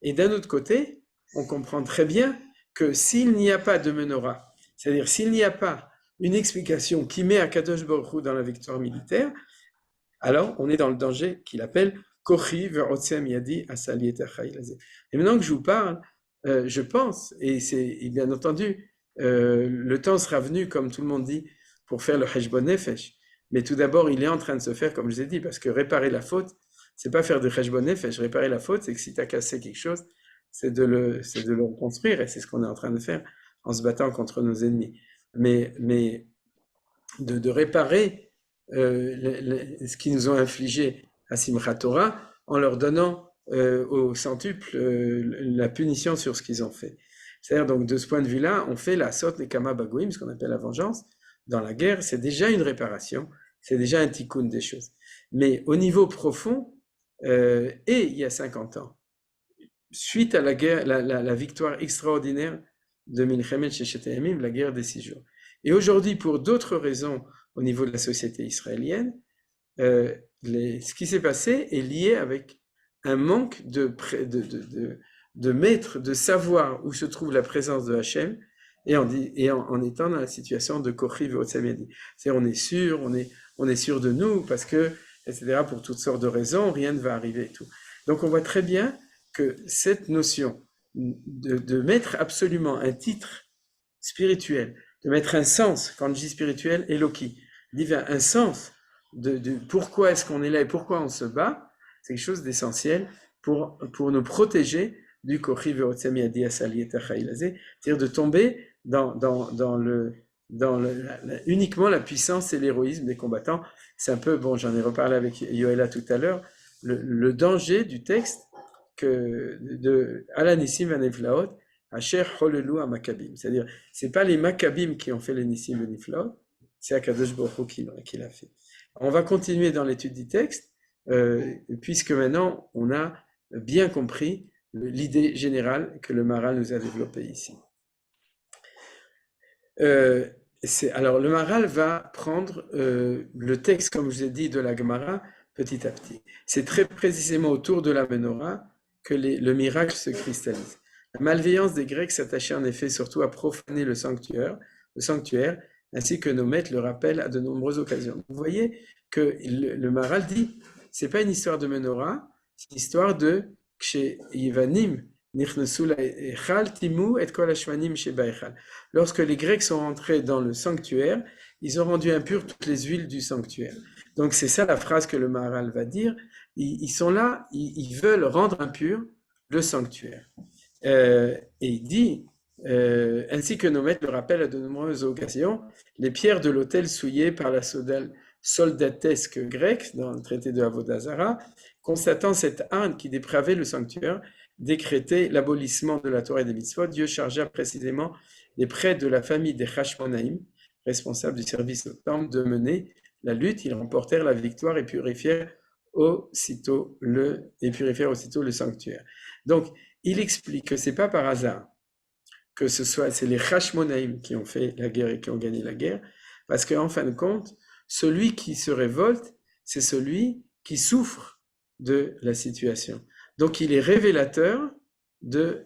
Et d'un autre côté, on comprend très bien que s'il n'y a pas de menorah, c'est-à-dire s'il n'y a pas une explication qui met Akadosh Baruch Hu dans la victoire militaire, alors on est dans le danger qu'il appelle Kochi ve'otzem yadi asali et achaylaze. Et maintenant que je vous parle, je pense, et bien entendu, le temps sera venu, comme tout le monde dit, pour faire le Heshbon Nefesh. Mais tout d'abord, il est en train de se faire, comme je vous ai dit, parce que réparer la faute, c'est pas faire de Heshbon Nefesh. Réparer la faute, c'est que si tu as cassé quelque chose, c'est de le reconstruire, et c'est ce qu'on est en train de faire en se battant contre nos ennemis. Mais de réparer ce qu'ils nous ont infligé à Simchat Torah en leur donnant au centuple la punition sur ce qu'ils ont fait. C'est-à-dire, donc, de ce point de vue-là, on fait la sot nekama bagoim, ce qu'on appelle la vengeance, dans la guerre, c'est déjà une réparation, c'est déjà un tikkun des choses. Mais au niveau profond, et il y a 50 ans, suite à la guerre, la victoire extraordinaire de Milchemet Shechet Hayamim, la guerre des 6 jours. Et aujourd'hui, pour d'autres raisons au niveau de la société israélienne, ce qui s'est passé est lié avec un manque de maître, de savoir où se trouve la présence de Hachem, et en étant dans la situation de Kochi ve'otzem yadi. C'est-à-dire, on est sûr de nous, parce que, etc., pour toutes sortes de raisons, rien ne va arriver et tout. Donc on voit très bien que cette notion de mettre absolument un titre spirituel, de mettre un sens, quand je dis spirituel, Eloki, divin, un sens de pourquoi est-ce qu'on est là et pourquoi on se bat, c'est quelque chose d'essentiel pour nous protéger du Kochi ve'otzem yadi asali et achaylaze, c'est-à-dire de tomber uniquement la puissance et l'héroïsme des combattants. C'est un peu, bon, j'en ai reparlé avec Yoela tout à l'heure, le danger du texte que de Alanissim Vanevlaot, Asher Holelu HaMaccabim. C'est-à-dire, c'est pas les Maccabim qui ont fait les Nissim Beniflot, c'est Akadosh Baruch Hu qui l'a fait. On va continuer dans l'étude du texte, puisque maintenant on a bien compris l'idée générale que le Maharal nous a développée ici. Alors le Maharal va prendre le texte, comme je vous ai dit, de la Gemara petit à petit. C'est très précisément autour de la menorah que le miracle se cristallise. La malveillance des Grecs s'attachait en effet surtout à profaner le sanctuaire, ainsi que nos maîtres le rappellent à de nombreuses occasions. Vous voyez que le Maharal dit, c'est pas une histoire de menorah, c'est une histoire de lorsque les Grecs sont rentrés dans le sanctuaire, ils ont rendu impures toutes les huiles du sanctuaire. Donc c'est ça la phrase que le Maharal va dire. Ils sont là, ils veulent rendre impur le sanctuaire. Et il dit, ainsi que nos maîtres le rappellent à de nombreuses occasions, les pierres de l'autel souillées par la soldatesque grecque dans le traité de Avodah Zara, constatant cette haine qui dépravait le sanctuaire, décrétait l'abolissement de la Torah et des mitzvot, Dieu chargea précisément les prêtres de la famille des Hashmonaïm, responsables du service au temple, de mener la lutte. Ils remportèrent la victoire et purifièrent aussitôt le sanctuaire. Donc, il explique que c'est pas par hasard que c'est les Hashmonaïm qui ont fait la guerre et qui ont gagné la guerre, parce qu'en fin de compte, celui qui se révolte, c'est celui qui souffre de la situation. Donc, il est révélateur du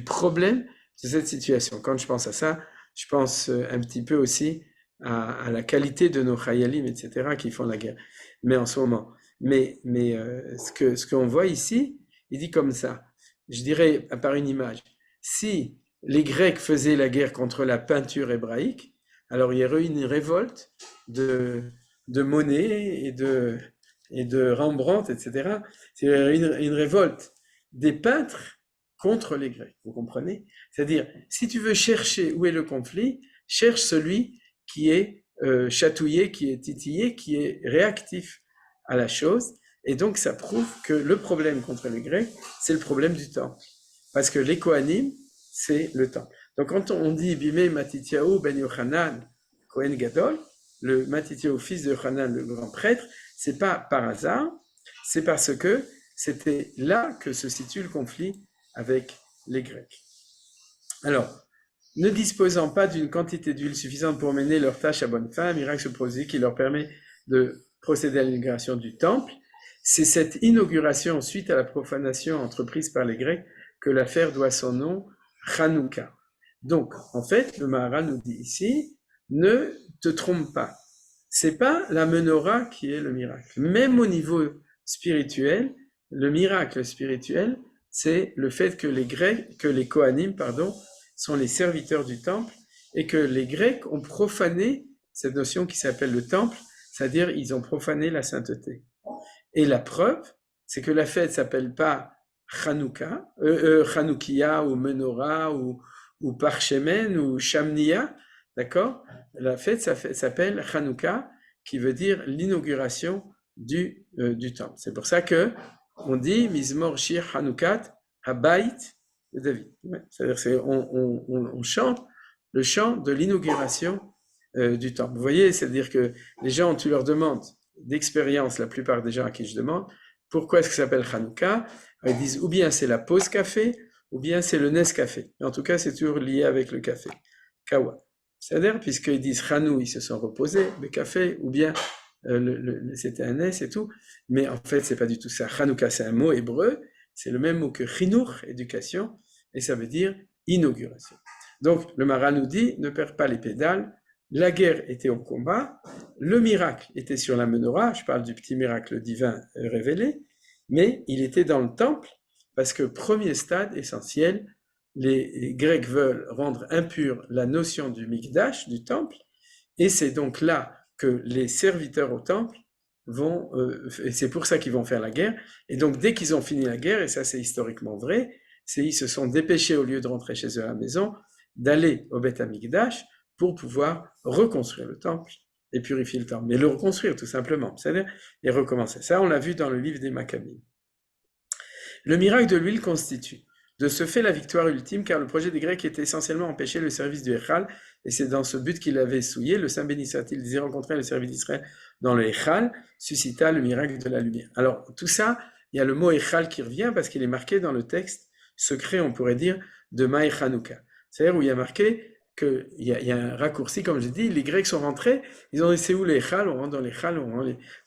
problème de cette situation. Quand je pense à ça, je pense un petit peu aussi à la qualité de nos chayalim, etc., qui font la guerre. Mais en ce moment. Mais ce qu'on voit ici, il dit comme ça. Je dirais, par une image, si les Grecs faisaient la guerre contre la peinture hébraïque, alors il y aurait une révolte de Monet et de Rembrandt, etc. C'est une révolte des peintres contre les Grecs, vous comprenez? C'est-à-dire, si tu veux chercher où est le conflit, cherche celui qui est chatouillé, qui est titillé, qui est réactif à la chose, et donc ça prouve que le problème contre les Grecs, c'est le problème du temple. Parce que les Kohanim, c'est le temple. Donc quand on dit Bimei Matityahu ben Yochanan Kohen Gadol, le Matityahu fils de Yochanan, le grand prêtre, c'est pas par hasard, c'est parce que c'était là que se situe le conflit avec les Grecs. Alors, ne disposant pas d'une quantité d'huile suffisante pour mener leur tâche à bonne fin, un miracle se produit qui leur permet de procéder à l'inauguration du temple. C'est cette inauguration suite à la profanation entreprise par les Grecs que l'affaire doit son nom, Hanouka. Donc, en fait, le Maharal nous dit ici, ne te trompe pas. C'est pas la menorah qui est le miracle. Même au niveau spirituel, le miracle spirituel, c'est le fait que les Kohanim, sont les serviteurs du temple et que les Grecs ont profané cette notion qui s'appelle le temple, c'est-à-dire ils ont profané la sainteté. Et la preuve, c'est que la fête s'appelle pas Chanouka, Chanoukia ou Menorah ou Parchemen ou Shamnia, d'accord? La fête s'appelle Chanouka, qui veut dire l'inauguration du temple. C'est pour ça que on dit Mizmor Shir Chanoukat Habayit de David. C'est-à-dire on chante le chant de l'inauguration du temple. Vous voyez, c'est-à-dire que les gens, tu leur demandes d'expérience, la plupart des gens à qui je demande, pourquoi est-ce que ça s'appelle Hanouka? Ils disent ou bien c'est la pause café, ou bien c'est le Nescafé. En tout cas, c'est toujours lié avec le café. Kawa. C'est-à-dire, puisqu'ils disent Hanou, ils se sont reposés, le café, ou bien c'était un Nes et tout. Mais en fait, c'est pas du tout ça. Hanouka, c'est un mot hébreu, c'est le même mot que Chinour, éducation, et ça veut dire inauguration. Donc, le Maharal nous dit, ne perds pas les pédales, la guerre était au combat, le miracle était sur la menorah, je parle du petit miracle divin révélé, mais il était dans le temple, parce que premier stade essentiel, les Grecs veulent rendre impure la notion du Mikdash, du temple, et c'est donc là que les serviteurs au temple vont, et c'est pour ça qu'ils vont faire la guerre, et donc dès qu'ils ont fini la guerre, et ça c'est historiquement vrai, ils se sont dépêchés au lieu de rentrer chez eux à la maison, d'aller au Beth Amikdash pour pouvoir reconstruire le temple et purifier le temple, mais le reconstruire tout simplement, c'est-à-dire et recommencer. Ça, on l'a vu dans le livre des Maccabées. Le miracle de l'huile constitue De ce fait, la victoire ultime, car le projet des Grecs était essentiellement empêcher le service du Echal, et c'est dans ce but qu'il avait souillé. Le Saint béni soit-il désiré rencontrer le service d'Israël dans le Echal, suscita le miracle de la lumière. Alors, tout ça, il y a le mot Echal qui revient parce qu'il est marqué dans le texte secret, on pourrait dire, de Maï Hanouka. C'est-à-dire où il y a marqué qu'il y a un raccourci, comme j'ai dit, les Grecs sont rentrés, ils ont dit c'est où le Echal, on rentre dans l'Echal,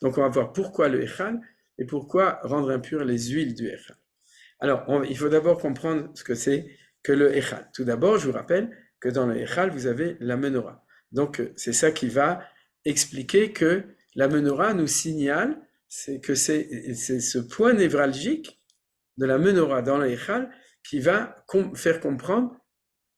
donc on va voir pourquoi le Echal et pourquoi rendre impures les huiles du Echal. Alors, il faut d'abord comprendre ce que c'est que le Echal. Tout d'abord, je vous rappelle que dans le Echal, vous avez la menorah. Donc, c'est ça qui va expliquer que la menorah nous signale que c'est ce point névralgique de la menorah dans le Echal qui va faire comprendre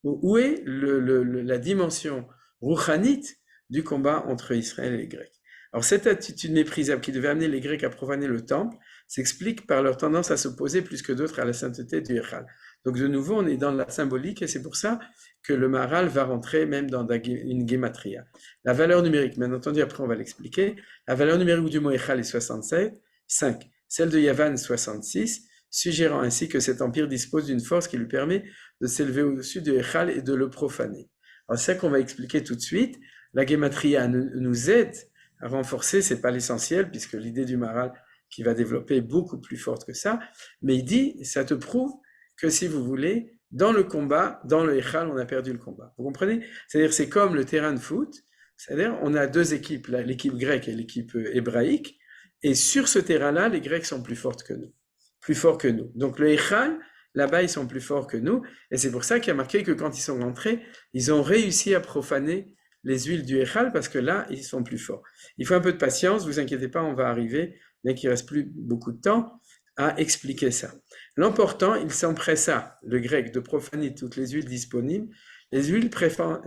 où est la dimension rouchanite du combat entre Israël et les Grecs. Alors, cette attitude méprisable qui devait amener les Grecs à profaner le temple s'explique par leur tendance à s'opposer plus que d'autres à la sainteté du Echal. Donc de nouveau, on est dans la symbolique et c'est pour ça que le Maharal va rentrer même dans une gématria. La valeur numérique, bien entendu, après on va l'expliquer, la valeur numérique du mot Echal est 67, 5. Celle de Yavan, 66, suggérant ainsi que cet empire dispose d'une force qui lui permet de s'élever au-dessus du Echal et de le profaner. Alors c'est ça qu'on va expliquer tout de suite. La gématria nous aide à renforcer, c'est pas l'essentiel, puisque l'idée du Maharal qui va développer est beaucoup plus forte que ça, mais il dit, ça te prouve que si vous voulez, dans le combat, dans le Echal, on a perdu le combat. Vous comprenez? C'est-à-dire, c'est comme le terrain de foot, c'est-à-dire, on a deux équipes, l'équipe grecque et l'équipe hébraïque, et sur ce terrain-là, les Grecs sont plus forts que nous. Plus forts que nous. Donc le Echal, là-bas, ils sont plus forts que nous, et c'est pour ça qu'il y a marqué que quand ils sont rentrés, ils ont réussi à profaner les huiles du Echal, parce que là, ils sont plus forts. Il faut un peu de patience, vous inquiétez pas, on va arriver, bien qu'il ne reste plus beaucoup de temps, à expliquer ça. L'emportant, il s'empressa, le grec, de profaner toutes les huiles disponibles, les huiles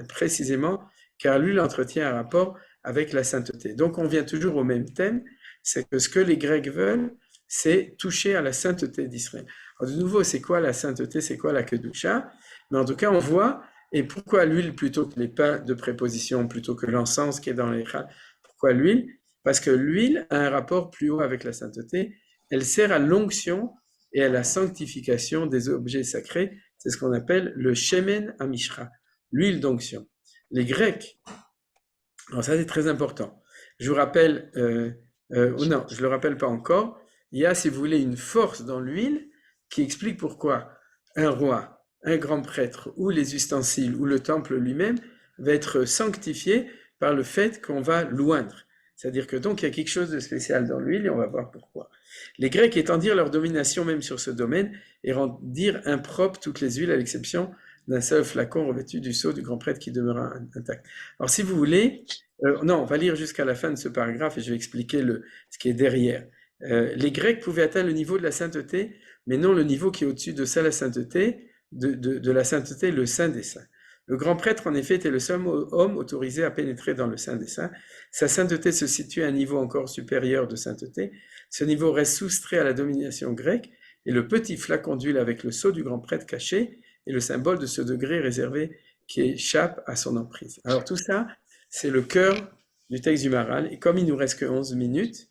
précisément, car l'huile entretient un rapport avec la sainteté. Donc on vient toujours au même thème, c'est que ce que les Grecs veulent, c'est toucher à la sainteté d'Israël. Alors de nouveau, c'est quoi la sainteté, c'est quoi la kedusha? Mais en tout cas, on voit, et pourquoi l'huile plutôt que les pains de préposition, plutôt que l'encens qui est dans les chats? Pourquoi l'huile? Parce que l'huile a un rapport plus haut avec la sainteté, elle sert à l'onction et à la sanctification des objets sacrés, c'est ce qu'on appelle le shemen amishra, l'huile d'onction. Les Grecs, alors ça c'est très important, je vous rappelle, non, je ne le rappelle pas encore, il y a, si vous voulez, une force dans l'huile qui explique pourquoi un roi, un grand prêtre, ou les ustensiles, ou le temple lui-même, va être sanctifié par le fait qu'on va l'oindre. C'est-à-dire que donc il y a quelque chose de spécial dans l'huile et on va voir pourquoi. Les Grecs étendirent leur domination même sur ce domaine et rendirent impropres toutes les huiles à l'exception d'un seul flacon revêtu du sceau du grand prêtre qui demeura intact. Alors si vous voulez, non, on va lire jusqu'à la fin de ce paragraphe et je vais expliquer ce qui est derrière. Les Grecs pouvaient atteindre le niveau de la sainteté, mais non le niveau qui est au-dessus de ça, la sainteté, de la sainteté, le saint des saints. Le grand prêtre, en effet, était le seul homme autorisé à pénétrer dans le Saint des Saints. Sa sainteté se situe à un niveau encore supérieur de sainteté. Ce niveau reste soustrait à la domination grecque, et le petit flacon d'huile avec le sceau du grand prêtre caché est le symbole de ce degré réservé qui échappe à son emprise. Alors tout ça, c'est le cœur du texte du Maharal, et comme il nous reste que 11 minutes,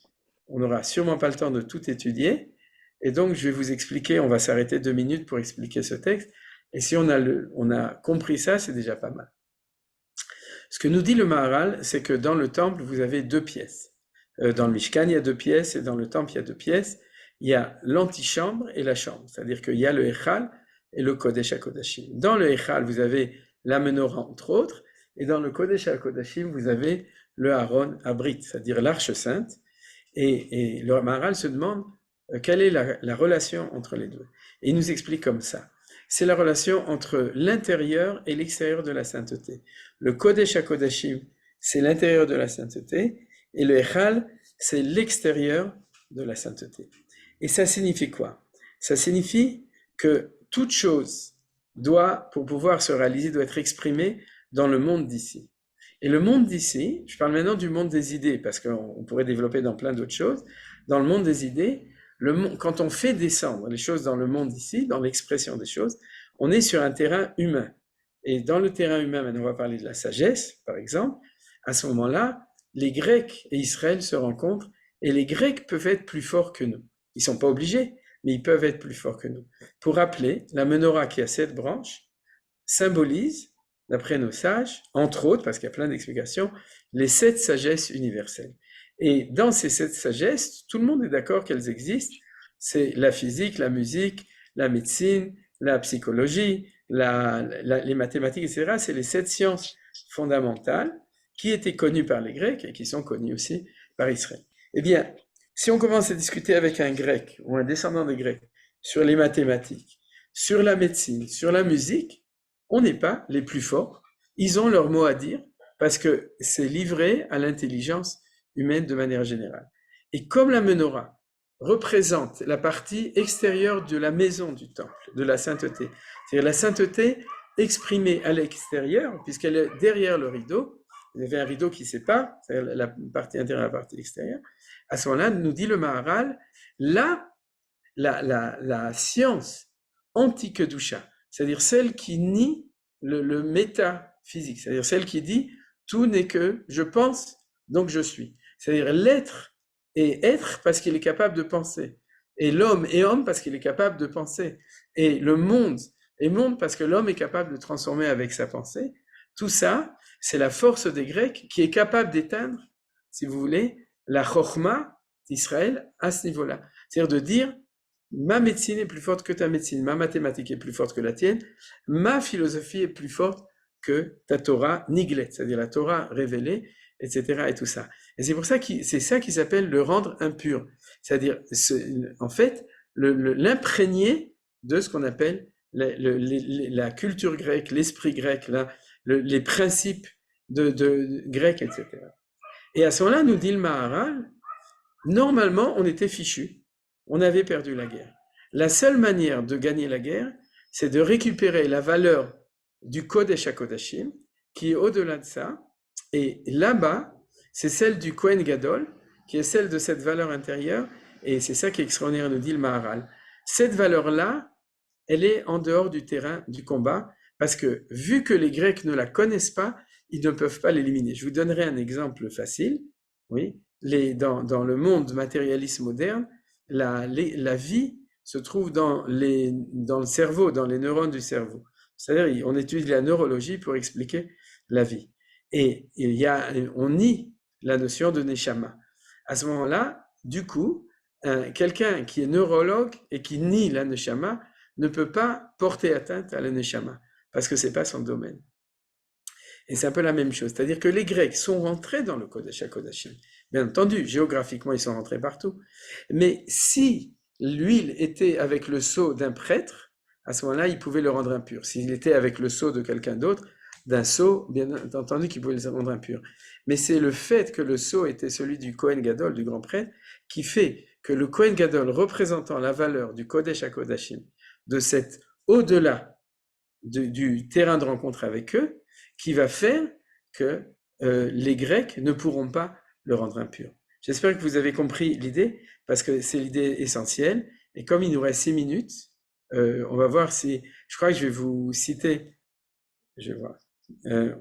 on n'aura sûrement pas le temps de tout étudier, et donc je vais vous expliquer, on va s'arrêter 2 minutes pour expliquer ce texte, et si on a compris ça, c'est déjà pas mal. Ce que nous dit le Maharal, c'est que dans le temple, vous avez 2 pièces. Dans le Mishkan, il y a 2 pièces, et dans le temple, il y a 2 pièces. Il y a l'antichambre et la chambre, c'est-à-dire qu'il y a le Echal et le Kodesh HaKodashim. Dans le Echal, vous avez la menorah, entre autres, et dans le Kodesh HaKodashim, vous avez le Aaron Abrit, c'est-à-dire l'arche sainte. Et le Maharal se demande quelle est la relation entre les deux. Et il nous explique comme ça. C'est la relation entre l'intérieur et l'extérieur de la sainteté. Le Kodesh HaKodashim, c'est l'intérieur de la sainteté, et le Echal, c'est l'extérieur de la sainteté. Et ça signifie quoi? Ça signifie que toute chose pour pouvoir se réaliser, doit être exprimée dans le monde d'ici. Et le monde d'ici, je parle maintenant du monde des idées, parce qu'on pourrait développer dans plein d'autres choses. Dans le monde des idées, quand on fait descendre les choses dans le monde ici, dans l'expression des choses, on est sur un terrain humain. Et dans le terrain humain, maintenant on va parler de la sagesse, par exemple, à ce moment-là, les Grecs et Israël se rencontrent, et les Grecs peuvent être plus forts que nous. Ils ne sont pas obligés, mais ils peuvent être plus forts que nous. Pour rappeler, la menorah qui a 7 branches symbolise, d'après nos sages, entre autres, parce qu'il y a plein d'explications, les 7 sagesses universelles. Et dans ces 7 sagesses, tout le monde est d'accord qu'elles existent. C'est la physique, la musique, la médecine, la psychologie, les mathématiques, etc. C'est les 7 sciences fondamentales qui étaient connues par les Grecs et qui sont connues aussi par Israël. Eh bien, si on commence à discuter avec un Grec ou un descendant des Grecs sur les mathématiques, sur la médecine, sur la musique, on n'est pas les plus forts. Ils ont leur mot à dire parce que c'est livré à l'intelligence humaine de manière générale. Et comme la menorah représente la partie extérieure de la maison du temple, de la sainteté, c'est-à-dire la sainteté exprimée à l'extérieur, puisqu'elle est derrière le rideau, vous avez un rideau qui sépare, c'est-à-dire la partie intérieure et la partie extérieure, à ce moment-là, nous dit le Maharal, là, la science anti-kedusha, c'est-à-dire celle qui nie le métaphysique, c'est-à-dire celle qui dit tout n'est que je pense, donc je suis. C'est-à-dire l'être est être parce qu'il est capable de penser. Et l'homme est homme parce qu'il est capable de penser. Et le monde est monde parce que l'homme est capable de transformer avec sa pensée. Tout ça, c'est la force des Grecs qui est capable d'éteindre, si vous voulez, la chokhma d'Israël à ce niveau-là. C'est-à-dire de dire, ma médecine est plus forte que ta médecine, ma mathématique est plus forte que la tienne, ma philosophie est plus forte que ta Torah niglet, c'est-à-dire la Torah révélée, etc. et tout ça. Et c'est pour ça que c'est ça qui s'appelle le rendre impur. C'est-à-dire, en fait, l'imprégner de ce qu'on appelle la culture grecque, l'esprit grec, les principes de grecs, etc. Et à ce moment-là, nous dit le Maharal, normalement, on était fichu. On avait perdu la guerre. La seule manière de gagner la guerre, c'est de récupérer la valeur du Kodesh HaKodashim, qui est au-delà de ça. Et là-bas, c'est celle du Kohen Gadol, qui est celle de cette valeur intérieure. Et c'est ça qui est extraordinaire, nous dit le Maharal. Cette valeur-là, elle est en dehors du terrain du combat, parce que vu que les Grecs ne la connaissent pas, ils ne peuvent pas l'éliminer. Je vous donnerai un exemple facile. Oui, dans le monde matérialiste moderne, la vie se trouve dans le cerveau, dans les neurones du cerveau. C'est-à-dire, on étudie la neurologie pour expliquer la vie. Et on nie la notion de neshama. À ce moment-là, du coup, quelqu'un qui est neurologue et qui nie la neshama ne peut pas porter atteinte à la neshama, parce que c'est pas son domaine. Et c'est un peu la même chose. C'est-à-dire que les Grecs sont rentrés dans le Kodesh HaKodashim. Bien entendu, géographiquement, ils sont rentrés partout. Mais si l'huile était avec le sceau d'un prêtre, à ce moment-là, il pouvait le rendre impur. S'il était avec le sceau de quelqu'un d'autre, d'un sceau, bien entendu qu'il pouvait le rendre impur. Mais c'est le fait que le sceau était celui du Kohen Gadol, du grand prêtre, qui fait que le Kohen Gadol, représentant la valeur du Kodesh HaKodashim, de cet au-delà du terrain de rencontre avec eux, qui va faire que les Grecs ne pourront pas le rendre impur. J'espère que vous avez compris l'idée, parce que c'est l'idée essentielle. Et comme il nous reste 6 minutes, on va voir si... Je crois que je vais vous citer... Je vois.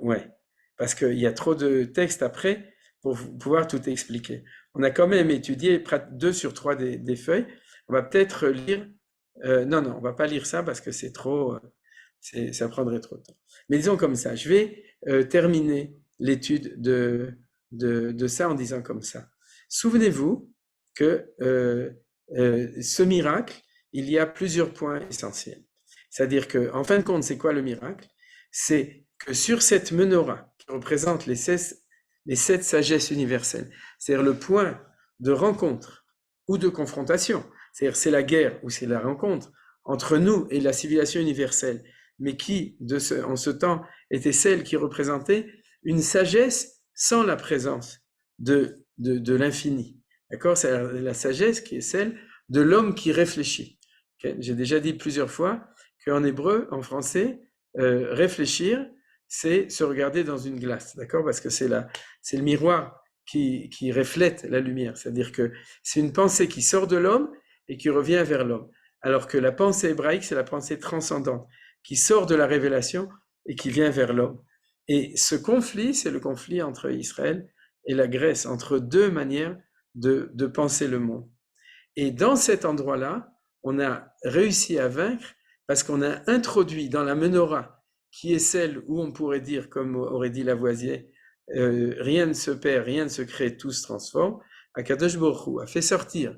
Ouais. Parce qu'il y a trop de textes après pour pouvoir tout expliquer. On a quand même étudié 2 sur 3 des feuilles. On va peut-être lire... non, on va pas lire ça parce que c'est trop... ça prendrait trop de temps. Mais disons comme ça, je vais terminer l'étude de ça en disant comme ça. Souvenez-vous que ce miracle, il y a plusieurs points essentiels. C'est-à-dire que, en fin de compte, c'est quoi le miracle? C'est que sur cette menorah, qui représente les 7 sagesses universelles, c'est-à-dire le point de rencontre ou de confrontation, c'est-à-dire c'est la guerre ou c'est la rencontre entre nous et la civilisation universelle, mais qui, en ce temps, était celle qui représentait une sagesse sans la présence de l'infini. D'accord? C'est la sagesse qui est celle de l'homme qui réfléchit. Okay? J'ai déjà dit plusieurs fois qu'en hébreu, en français, réfléchir, c'est se regarder dans une glace. D'accord? Parce que c'est le miroir qui reflète la lumière. C'est-à-dire que c'est une pensée qui sort de l'homme et qui revient vers l'homme. Alors que la pensée hébraïque, c'est la pensée transcendante, qui sort de la révélation et qui vient vers l'homme. Et ce conflit, c'est le conflit entre Israël et la Grèce, entre 2 manières de penser le monde. Et dans cet endroit-là, on a réussi à vaincre parce qu'on a introduit dans la menorah, qui est celle où on pourrait dire, comme aurait dit Lavoisier, rien ne se perd, rien ne se crée, tout se transforme. Akadosh Baruch Hu a fait sortir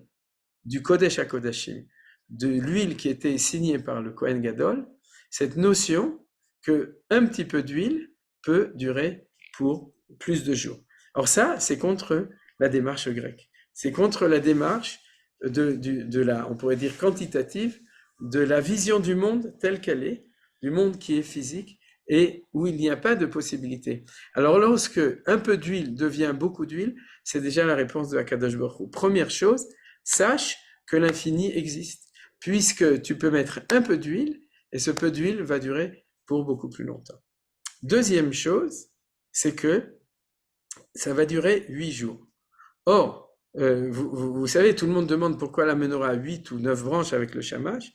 du Kodesh HaKodashim, de l'huile qui était signée par le Kohen Gadol, cette notion que un petit peu d'huile peut durer pour plus de jours. Or ça, c'est contre la démarche grecque. C'est contre la démarche de la, on pourrait dire quantitative, de la vision du monde telle qu'elle est, du monde qui est physique et où il n'y a pas de possibilité. Alors lorsque un peu d'huile devient beaucoup d'huile, c'est déjà la réponse de Akadosh Baruch Hu. Première chose, sache que l'infini existe, puisque tu peux mettre un peu d'huile et ce peu d'huile va durer pour beaucoup plus longtemps. Deuxième chose, c'est que ça va durer 8 jours. Or, vous savez, tout le monde demande pourquoi la menorah a 8 ou 9 branches avec le shamash,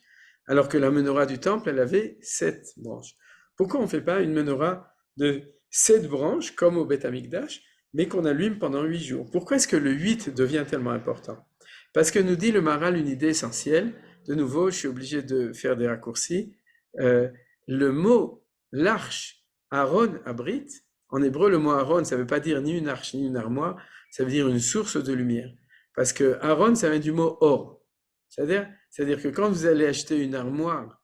alors que la menorah du temple, elle avait 7 branches. Pourquoi on ne fait pas une menorah de 7 branches, comme au Beth Amikdash, mais qu'on allume pendant 8 jours? Pourquoi est-ce que le 8 devient tellement important? Parce que nous dit le Maharal une idée essentielle. De nouveau, je suis obligé de faire des raccourcis. Le mot l'arche, Aaron, Abrit, en hébreu, le mot Aaron, ça ne veut pas dire ni une arche ni une armoire, ça veut dire une source de lumière. Parce que Aaron, ça vient du mot or. C'est-à-dire que quand vous allez acheter une armoire,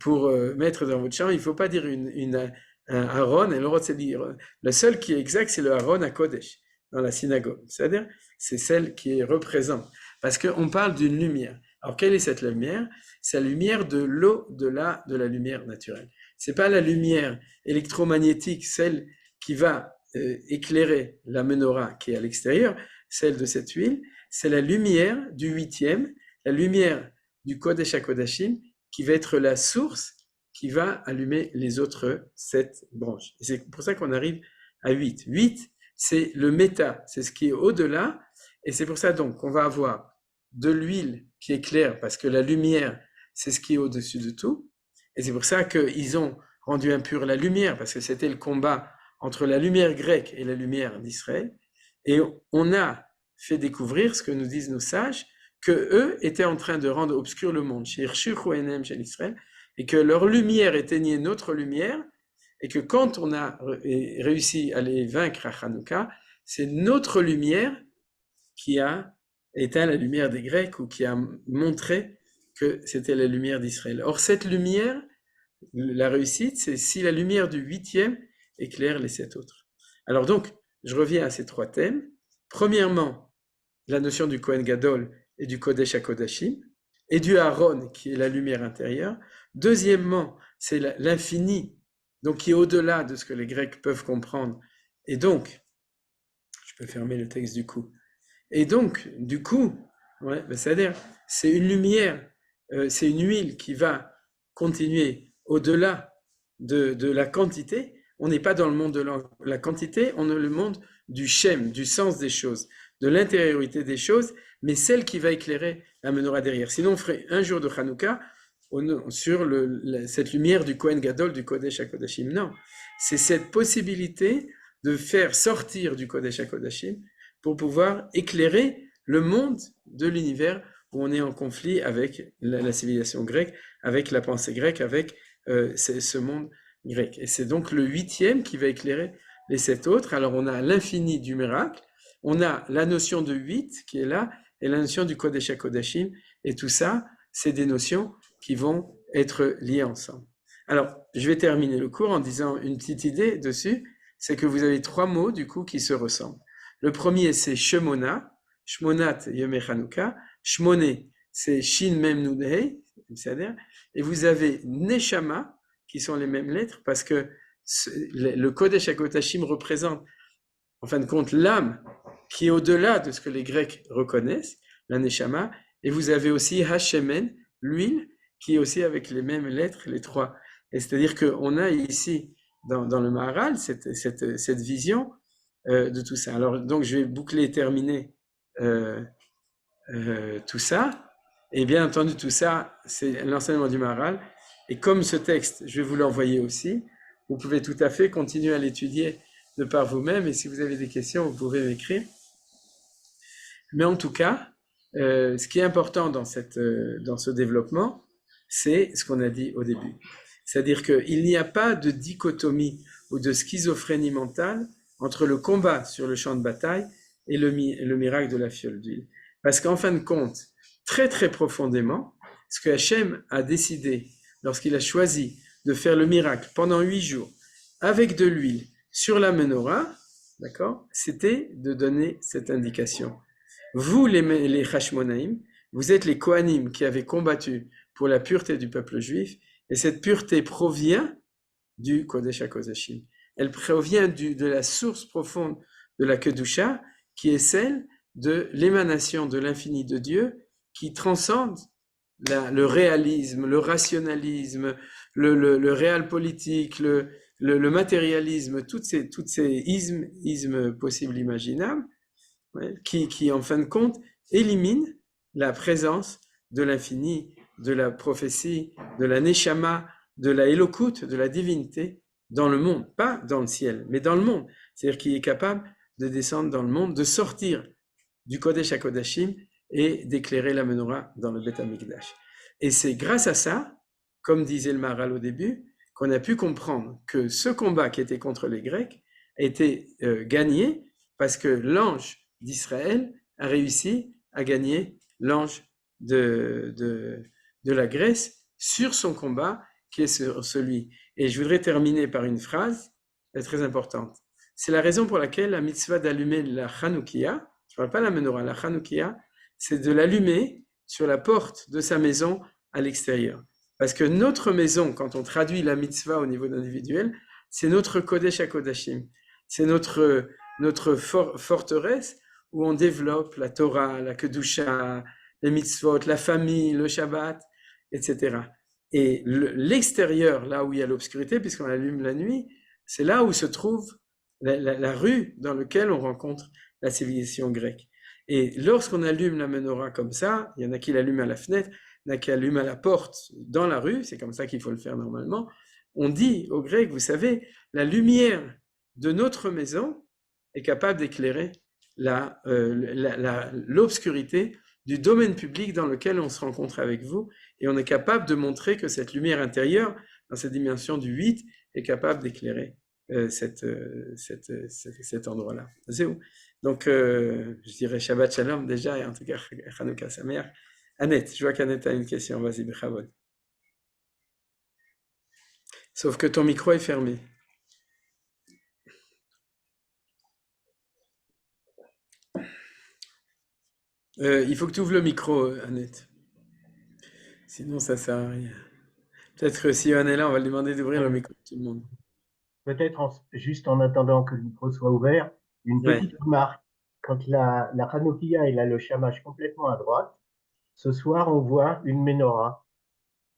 pour mettre dans votre chambre, il ne faut pas dire un Aaron, et l'autre, c'est dire, le seul qui est exact, c'est le Aaron à Kodesh, dans la synagogue. C'est-à-dire, c'est celle qui représente. Parce qu'on parle d'une lumière. Alors, quelle est cette lumière? C'est la lumière de l'au-delà de la lumière naturelle. C'est pas la lumière électromagnétique, celle qui va éclairer la menorah qui est à l'extérieur, celle de cette huile, c'est la lumière du 8e, la lumière du Kodesh HaKodashim, qui va être la source qui va allumer les autres 7 branches. Et c'est pour ça qu'on arrive à 8. 8, c'est le méta, c'est ce qui est au-delà, et c'est pour ça donc qu'on va avoir de l'huile qui éclaire, parce que la lumière, c'est ce qui est au-dessus de tout, et c'est pour ça qu'ils ont rendu impure la lumière, parce que c'était le combat entre la lumière grecque et la lumière d'Israël, et on a fait découvrir ce que nous disent nos sages, que eux étaient en train de rendre obscur le monde, chez Israël, et que leur lumière éteignait notre lumière, et que quand on a réussi à les vaincre à Hanouka, c'est notre lumière qui a éteint la lumière des Grecs, ou qui a montré que c'était la lumière d'Israël. Or, cette lumière, la réussite, c'est si la lumière du 8e éclaire les 7 autres. Alors donc, je reviens à ces 3 thèmes. Premièrement, la notion du Kohen Gadol et du Kodesh HaKodashim, et du Aaron, qui est la lumière intérieure. Deuxièmement, c'est l'infini, donc qui est au-delà de ce que les Grecs peuvent comprendre. Et donc, je peux fermer le texte du coup. Et donc, du coup, c'est-à-dire, c'est une lumière, c'est une huile qui va continuer au-delà de la quantité. On n'est pas dans le monde de la quantité, on est dans le monde du shem, du sens des choses, de l'intériorité des choses, mais celle qui va éclairer la menorah derrière. Sinon, on ferait un jour de Hanouka sur cette lumière du Kohen Gadol, du Kodesh HaKodashim. Non, c'est cette possibilité de faire sortir du Kodesh HaKodashim pour pouvoir éclairer le monde de l'univers où on est en conflit avec la civilisation grecque, avec la pensée grecque, avec ce monde grec. Et c'est donc le 8e qui va éclairer les 7 autres. Alors on a l'infini du miracle, on a la notion de 8 qui est là, et la notion du Kodesh HaKodashim, et tout ça, c'est des notions qui vont être liées ensemble. Alors, je vais terminer le cours en disant une petite idée dessus, c'est que vous avez 3 mots du coup qui se ressemblent. Le premier, c'est Shemona, Shmonat Yom Chanukah. Shmoné, c'est Shin Mem Nun Hei, et vous avez Neshama, qui sont les mêmes lettres, parce que le Kodesh HaKodashim représente, en fin de compte, l'âme qui est au-delà de ce que les Grecs reconnaissent, la Neshama, et vous avez aussi Hashemen, l'huile, qui est aussi avec les mêmes lettres, les 3. Et c'est-à-dire qu'on a ici, dans le Maharal, cette vision de tout ça. Alors, donc, je vais boucler et terminer tout ça. Et bien entendu, tout ça, c'est l'enseignement du Maharal. Et comme ce texte, je vais vous l'envoyer aussi, vous pouvez tout à fait continuer à l'étudier de par vous-même. Et si vous avez des questions, vous pouvez m'écrire. Mais en tout cas, ce qui est important dans ce développement, c'est ce qu'on a dit au début. C'est-à-dire qu'il n'y a pas de dichotomie ou de schizophrénie mentale entre le combat sur le champ de bataille et le miracle de la fiole d'huile. Parce qu'en fin de compte, très très profondément, ce que Hachem a décidé lorsqu'il a choisi de faire le miracle pendant 8 jours avec de l'huile sur la menorah, d'accord, c'était de donner cette indication. Vous, les Hashmonaïm, vous êtes les Kohanim qui avez combattu pour la pureté du peuple juif, et cette pureté provient du Kodesh HaKodashim. Elle provient de la source profonde de la Kedusha, qui est celle de l'émanation de l'infini de Dieu, qui transcende le réalisme, le rationalisme, le réel politique, le matérialisme, toutes ces ismes possibles, imaginables, ouais, qui en fin de compte éliminent la présence de l'infini, de la prophétie, de la neshama, de la Elokut, de la divinité dans le monde, pas dans le ciel, mais dans le monde. C'est-à-dire qu'il est capable de descendre dans le monde, de sortir du Kodesh HaKodashim et d'éclairer la menorah dans le Beth HaMikdash. Et c'est grâce à ça, comme disait le Maharal au début, qu'on a pu comprendre que ce combat qui était contre les Grecs a été gagné parce que l'ange d'Israël a réussi à gagner l'ange de la Grèce sur son combat qui est sur celui. Et je voudrais terminer par une phrase très importante. C'est la raison pour laquelle la mitzvah d'allumer la Hanoukia, je ne parle pas de la menorah, la Hanoukia, c'est de l'allumer sur la porte de sa maison à l'extérieur. Parce que notre maison, quand on traduit la mitzvah au niveau individuel, c'est notre Kodesh HaKodashim. C'est notre forteresse où on développe la Torah, la Kedusha, les mitzvot, la famille, le Shabbat, etc. Et l'extérieur, là où il y a l'obscurité, puisqu'on allume la nuit, c'est là où se trouve la rue dans laquelle on rencontre la civilisation grecque. Et lorsqu'on allume la menorah comme ça, il y en a qui l'allument à la fenêtre, il y en a qui allument à la porte dans la rue, c'est comme ça qu'il faut le faire normalement. On dit aux Grecs, vous savez, la lumière de notre maison est capable d'éclairer l'obscurité du domaine public dans lequel on se rencontre avec vous, et on est capable de montrer que cette lumière intérieure, dans cette dimension du 8, est capable d'éclairer cet endroit-là. C'est où? Donc, je dirais Shabbat Shalom déjà, et en tout cas, Chanukah Sameach. Annette, je vois qu'Annette a une question, vas-y, Bechavod. Sauf que ton micro est fermé. Il faut que tu ouvres le micro, Annette. Sinon, ça ne sert à rien. Peut-être que si Yohann est là, on va lui demander d'ouvrir le micro de tout le monde. Peut-être juste en attendant que le micro soit ouvert, une petite remarque. Quand la Hanoukia, elle a le shamash complètement à droite, ce soir, on voit une menorah,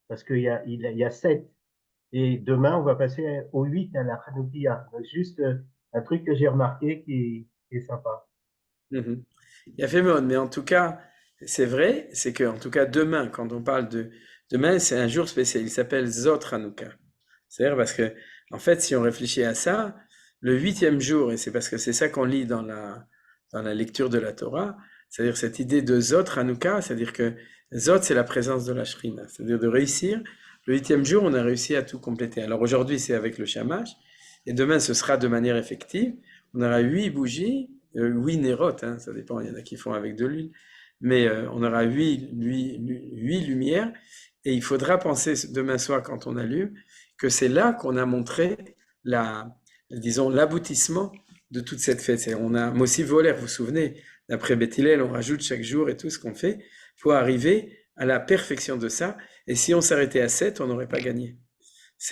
parce qu'il y a 7. Et demain, on va passer au 8 à la Hanoukia. Donc, juste un truc que j'ai remarqué qui est sympa. Il y a fait monde, mais en tout cas, c'est vrai, c'est que en tout cas demain, quand on parle de demain, c'est un jour spécial. Il s'appelle Zot Hanouka. C'est-à-dire parce que en fait, si on réfléchit à ça, le 8e jour, et c'est parce que c'est ça qu'on lit dans la lecture de la Torah, c'est-à-dire cette idée de Zot Hanouka, c'est-à-dire que Zot, c'est la présence de la Shrina, c'est-à-dire de réussir. Le 8e jour, on a réussi à tout compléter. Alors aujourd'hui, c'est avec le Shamash, et demain, ce sera de manière effective. On aura 8 bougies, 8 nérotes, hein, ça dépend, il y en a qui font avec de l'huile, mais on aura 8 lumières, et il faudra penser demain soir quand on allume, que c'est là qu'on a montré l'aboutissement de toute cette fête. On a Mossi Voler, vous vous souvenez, d'après Beth Hillel, on rajoute chaque jour et tout ce qu'on fait pour arriver à la perfection de ça, et si on s'arrêtait à 7, on n'aurait pas gagné.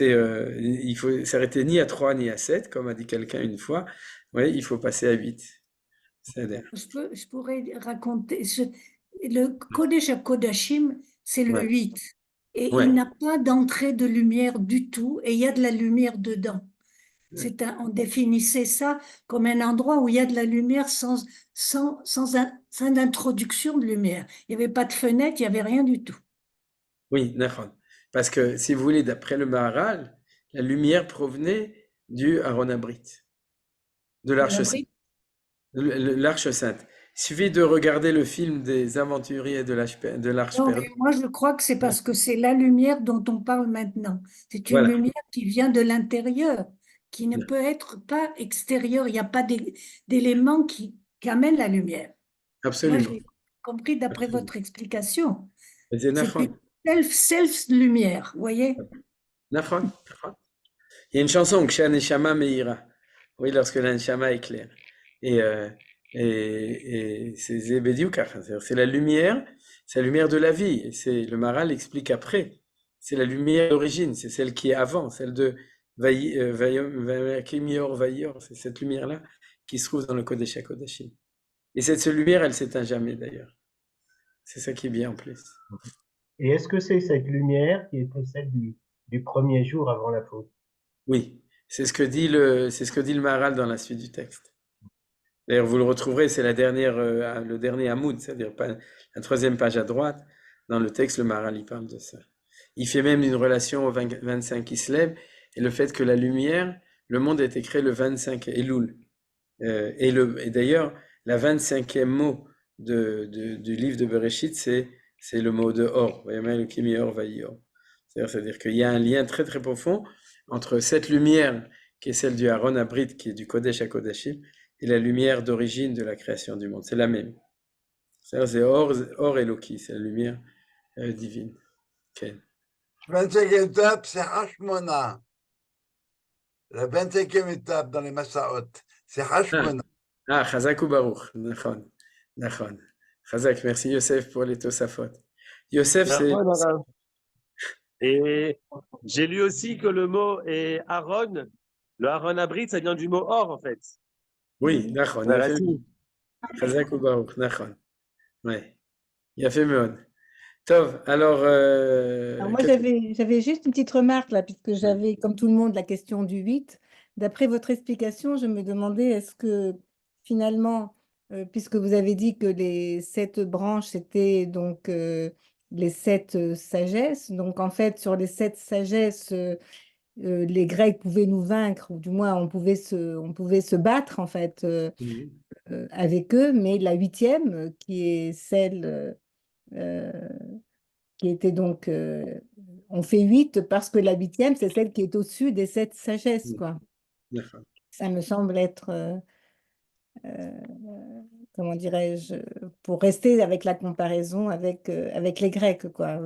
Il faut s'arrêter ni à 3 ni à 7, comme a dit quelqu'un une fois, oui, il faut passer à 8. Je pourrais raconter, le Kodesh HaKodashim, c'est le 8. Et il n'a pas d'entrée de lumière du tout, et il y a de la lumière dedans. On définissait ça comme un endroit où il y a de la lumière sans introduction de lumière. Il n'y avait pas de fenêtre, il n'y avait rien du tout. Oui, d'accord. Parce que, si vous voulez, d'après le Maharal, la lumière provenait du Aron Abrit, de l'Arche Sainte. L'Arche Sainte. Il suffit de regarder le film des aventuriers de l'Arche Non, perdue. mais moi je crois que c'est parce que c'est la lumière dont on parle maintenant. C'est une Voilà. lumière qui vient de l'intérieur, qui ne peut être pas extérieure. Il n'y a pas d'éléments qui amènent la lumière. Moi, Absolument. j'ai compris d'après Absolument. votre explication. C'est C'est Nahon. une self-lumière, vous voyez? Nahon. Il y a une chanson, Ksha Neshama Meira. Oui, lorsque la Neshama éclaire. Et, c'est Zebediouka, c'est la lumière, c'est la lumière de la vie. Et c'est, le Maharal explique après. C'est la lumière d'origine, c'est celle qui est avant, celle de Vayor, Vayor, c'est cette lumière-là qui se trouve dans le Kodesh HaKodashim. Et cette lumière, elle s'éteint jamais d'ailleurs. C'est ça qui est bien en plus. Et est-ce que c'est cette lumière qui était celle du premier jour avant la faute? Oui, c'est ce que dit le Maharal dans la suite du texte. D'ailleurs, vous le retrouverez, c'est le dernier Hamoud, c'est-à-dire la troisième page à droite. Dans le texte, le Maharal, il parle de ça. Il fait même une relation au 25 qui se lève et le fait que la lumière, le monde a été créé le 25 Elul. Et d'ailleurs, la 25e mot du livre de Bereshit, c'est le mot de Or. C'est-à-dire qu'il y a un lien très très profond entre cette lumière qui est celle du Aaron Abrit, qui est du Kodesh HaKodashim, et la lumière d'origine de la création du monde. C'est la même. C'est Or Eloki, c'est la lumière divine. Okay. 25e étape, c'est Hashmona. La 25e étape dans les Massaot, c'est Hashmona. Chazak ou Baruch. Nachon. Chazak, merci Yosef pour les Tosafot. Yosef, c'est... Et j'ai lu aussi que le mot est Aaron. Le Aaron Abrit, ça vient du mot or, en fait. Oui, Nachon. Chazak ou Baruch. Nachon. Ouais. Il a fait mieux. Tov, alors moi, j'avais juste une petite remarque là, puisque j'avais, comme tout le monde, la question du 8. D'après votre explication, je me demandais, est-ce que finalement, puisque vous avez dit que les 7 branches, c'était donc les 7 sagesses, donc en fait, sur les 7 sagesses, les Grecs pouvaient nous vaincre, ou du moins, on pouvait se battre, en fait, avec eux, mais la 8e, qui est celle... qui était donc, on fait 8 parce que la 8e, c'est celle qui est au-dessus des 7 sagesses, quoi. Ça me semble être, comment dirais-je, pour rester avec la comparaison avec les Grecs, quoi.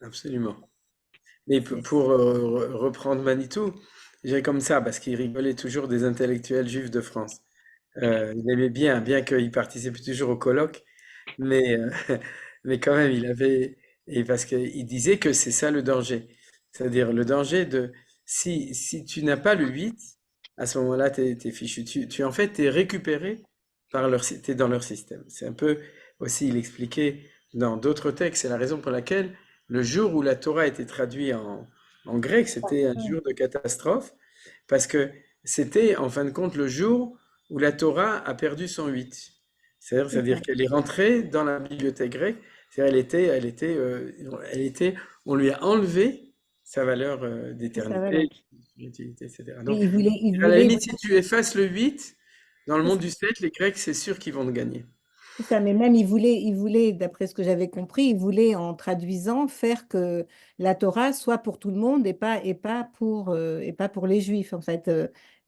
Absolument. Mais pour reprendre Manitou, j'ai comme ça, parce qu'il rigolait toujours des intellectuels juifs de France. Il aimait bien qu'il participait toujours au colloque, mais quand même, et parce qu'il disait que c'est ça le danger. C'est-à-dire le danger de, si tu n'as pas le 8, à ce moment-là, t'es fichu. En fait, t'es récupéré t'es dans leur système. C'est un peu aussi, il expliquait dans d'autres textes, c'est la raison pour laquelle le jour où la Torah a été traduite en grec, c'était un jour de catastrophe, parce que c'était, en fin de compte, le jour où la Torah a perdu son 8. C'est-à-dire qu'elle est rentrée dans la bibliothèque grecque, on lui a enlevé sa valeur d'éternité, d'utilité, etc. Donc, à la limite, si tu effaces le 8, dans le monde du 7, les Grecs, c'est sûr qu'ils vont te gagner. C'est ça, mais même il voulait, d'après ce que j'avais compris, il voulait, en traduisant, faire que la Torah soit pour tout le monde et pas pour les Juifs, en fait.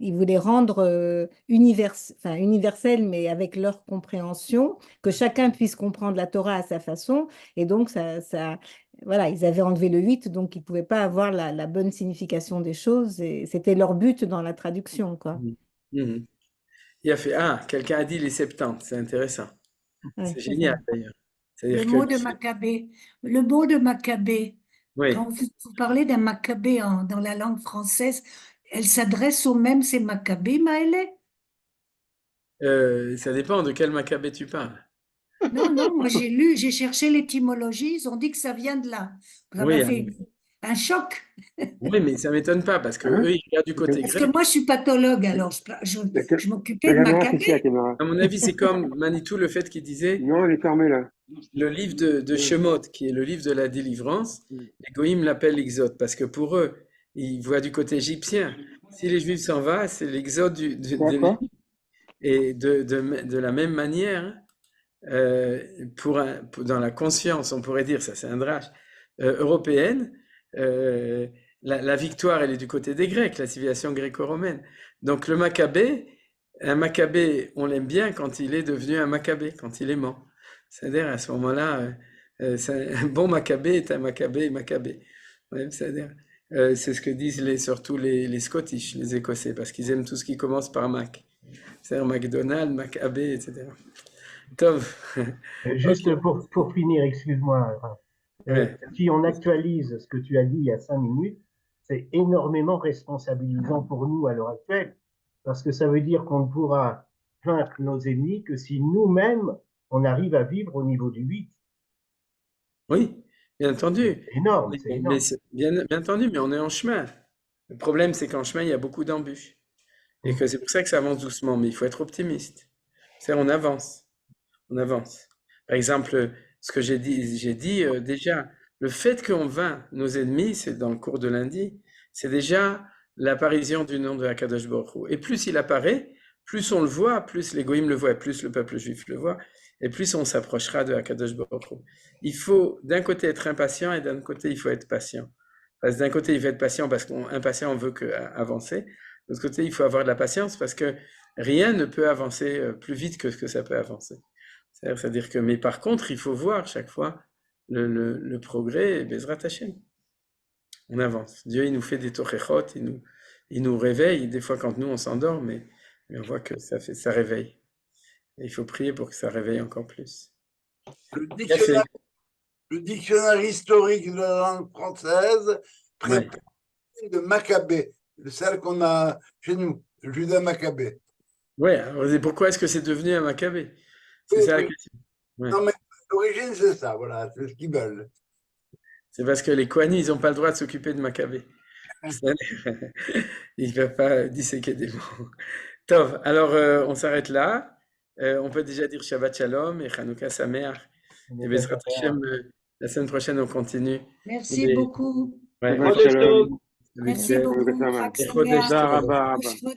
Il voulait rendre universel, mais avec leur compréhension, que chacun puisse comprendre la Torah à sa façon. Et donc, voilà, ils avaient enlevé le 8, donc ils ne pouvaient pas avoir la bonne signification des choses. Et c'était leur but dans la traduction, quoi. Il a fait, quelqu'un a dit les 70, c'est intéressant. C'est génial d'ailleurs. Le mot de Maccabée, oui. quand vous parlez d'un Maccabée dans la langue française, elle s'adresse au même, c'est Maccabée, Maëlé? Ça dépend de quel Maccabée tu parles. Non, moi j'ai cherché l'étymologie, ils ont dit que ça vient de là. Ça m'a fait un choc. Oui, mais ça ne m'étonne pas, parce qu'eux, ils regardent du côté grec. Parce que moi, je suis pathologue, alors je m'occupais de Maccabée. À mon avis, c'est comme Manitou, le fait qu'il disait non, elle est fermée là. Le livre de Shemot, qui est le livre de la délivrance, les Goïms l'appellent l'Exode, parce que pour eux, ils voient du côté égyptien. Si les Juifs s'en vont, c'est l'Exode Et de la même manière, dans la conscience, on pourrait dire, ça c'est un drache, européenne, la victoire, elle est du côté des Grecs, la civilisation gréco-romaine. Donc le Maccabée, un Maccabée, on l'aime bien quand il est devenu un Maccabée, quand il est mort. C'est-à-dire à ce moment-là, un bon Maccabée est un Maccabée. Ouais, c'est-à-dire, c'est ce que disent surtout les Scottish, les Écossais, parce qu'ils aiment tout ce qui commence par Mac. C'est-à-dire McDonald's, Maccabée, etc. Tov. Juste Ok. pour finir, excuse-moi. Ouais. Si on actualise ce que tu as dit il y a 5 minutes, c'est énormément responsabilisant pour nous à l'heure actuelle, parce que ça veut dire qu'on ne pourra vaincre nos ennemis que si nous-mêmes, on arrive à vivre au niveau du 8. Oui, bien entendu. C'est énorme, c'est énorme. Bien entendu, mais on est en chemin. Le problème, c'est qu'en chemin, il y a beaucoup d'embûches. Et que c'est pour ça que ça avance doucement, mais il faut être optimiste. C'est-à-dire, on avance. On avance. Par exemple, ce que j'ai dit déjà, le fait qu'on vainc nos ennemis, c'est dans le cours de lundi, c'est déjà l'apparition du nom de Akadosh Baruch Hu. Et plus il apparaît, plus on le voit, plus les goïms le voient, plus le peuple juif le voit, et plus on s'approchera de Akadosh Baruch Hu. Il faut d'un côté être impatient et d'un côté il faut être patient. Parce que d'un côté il faut être patient parce qu'impatient on veut avancer. De l'autre côté il faut avoir de la patience parce que rien ne peut avancer plus vite que ce que ça peut avancer. C'est-à-dire que, mais par contre, il faut voir chaque fois le progrès, et Bezrat Hashem. On avance. Dieu, il nous fait des tochechot, il nous réveille, des fois quand nous on s'endort, mais on voit que ça réveille. Et il faut prier pour que ça réveille encore plus. Le dictionnaire historique de la langue française prépare de Maccabée, celle qu'on a chez nous, Judas Maccabée. Ouais, alors pourquoi est-ce que c'est devenu un Maccabée? C'est ça la question. Ouais. Non, mais l'origine, c'est ça, voilà, c'est ce qu'ils veulent. C'est parce que les Kohanim, ils n'ont pas le droit de s'occuper de Maccabée. Ils ne peuvent pas disséquer des mots. Tov, alors on s'arrête là. On peut déjà dire Shabbat Shalom et Chanukah Sameach. Et Bezrat Hashem, la semaine prochaine, on continue. Merci beaucoup. Ouais. Shabbat Shalom. Merci beaucoup. Et Chodesh Tov.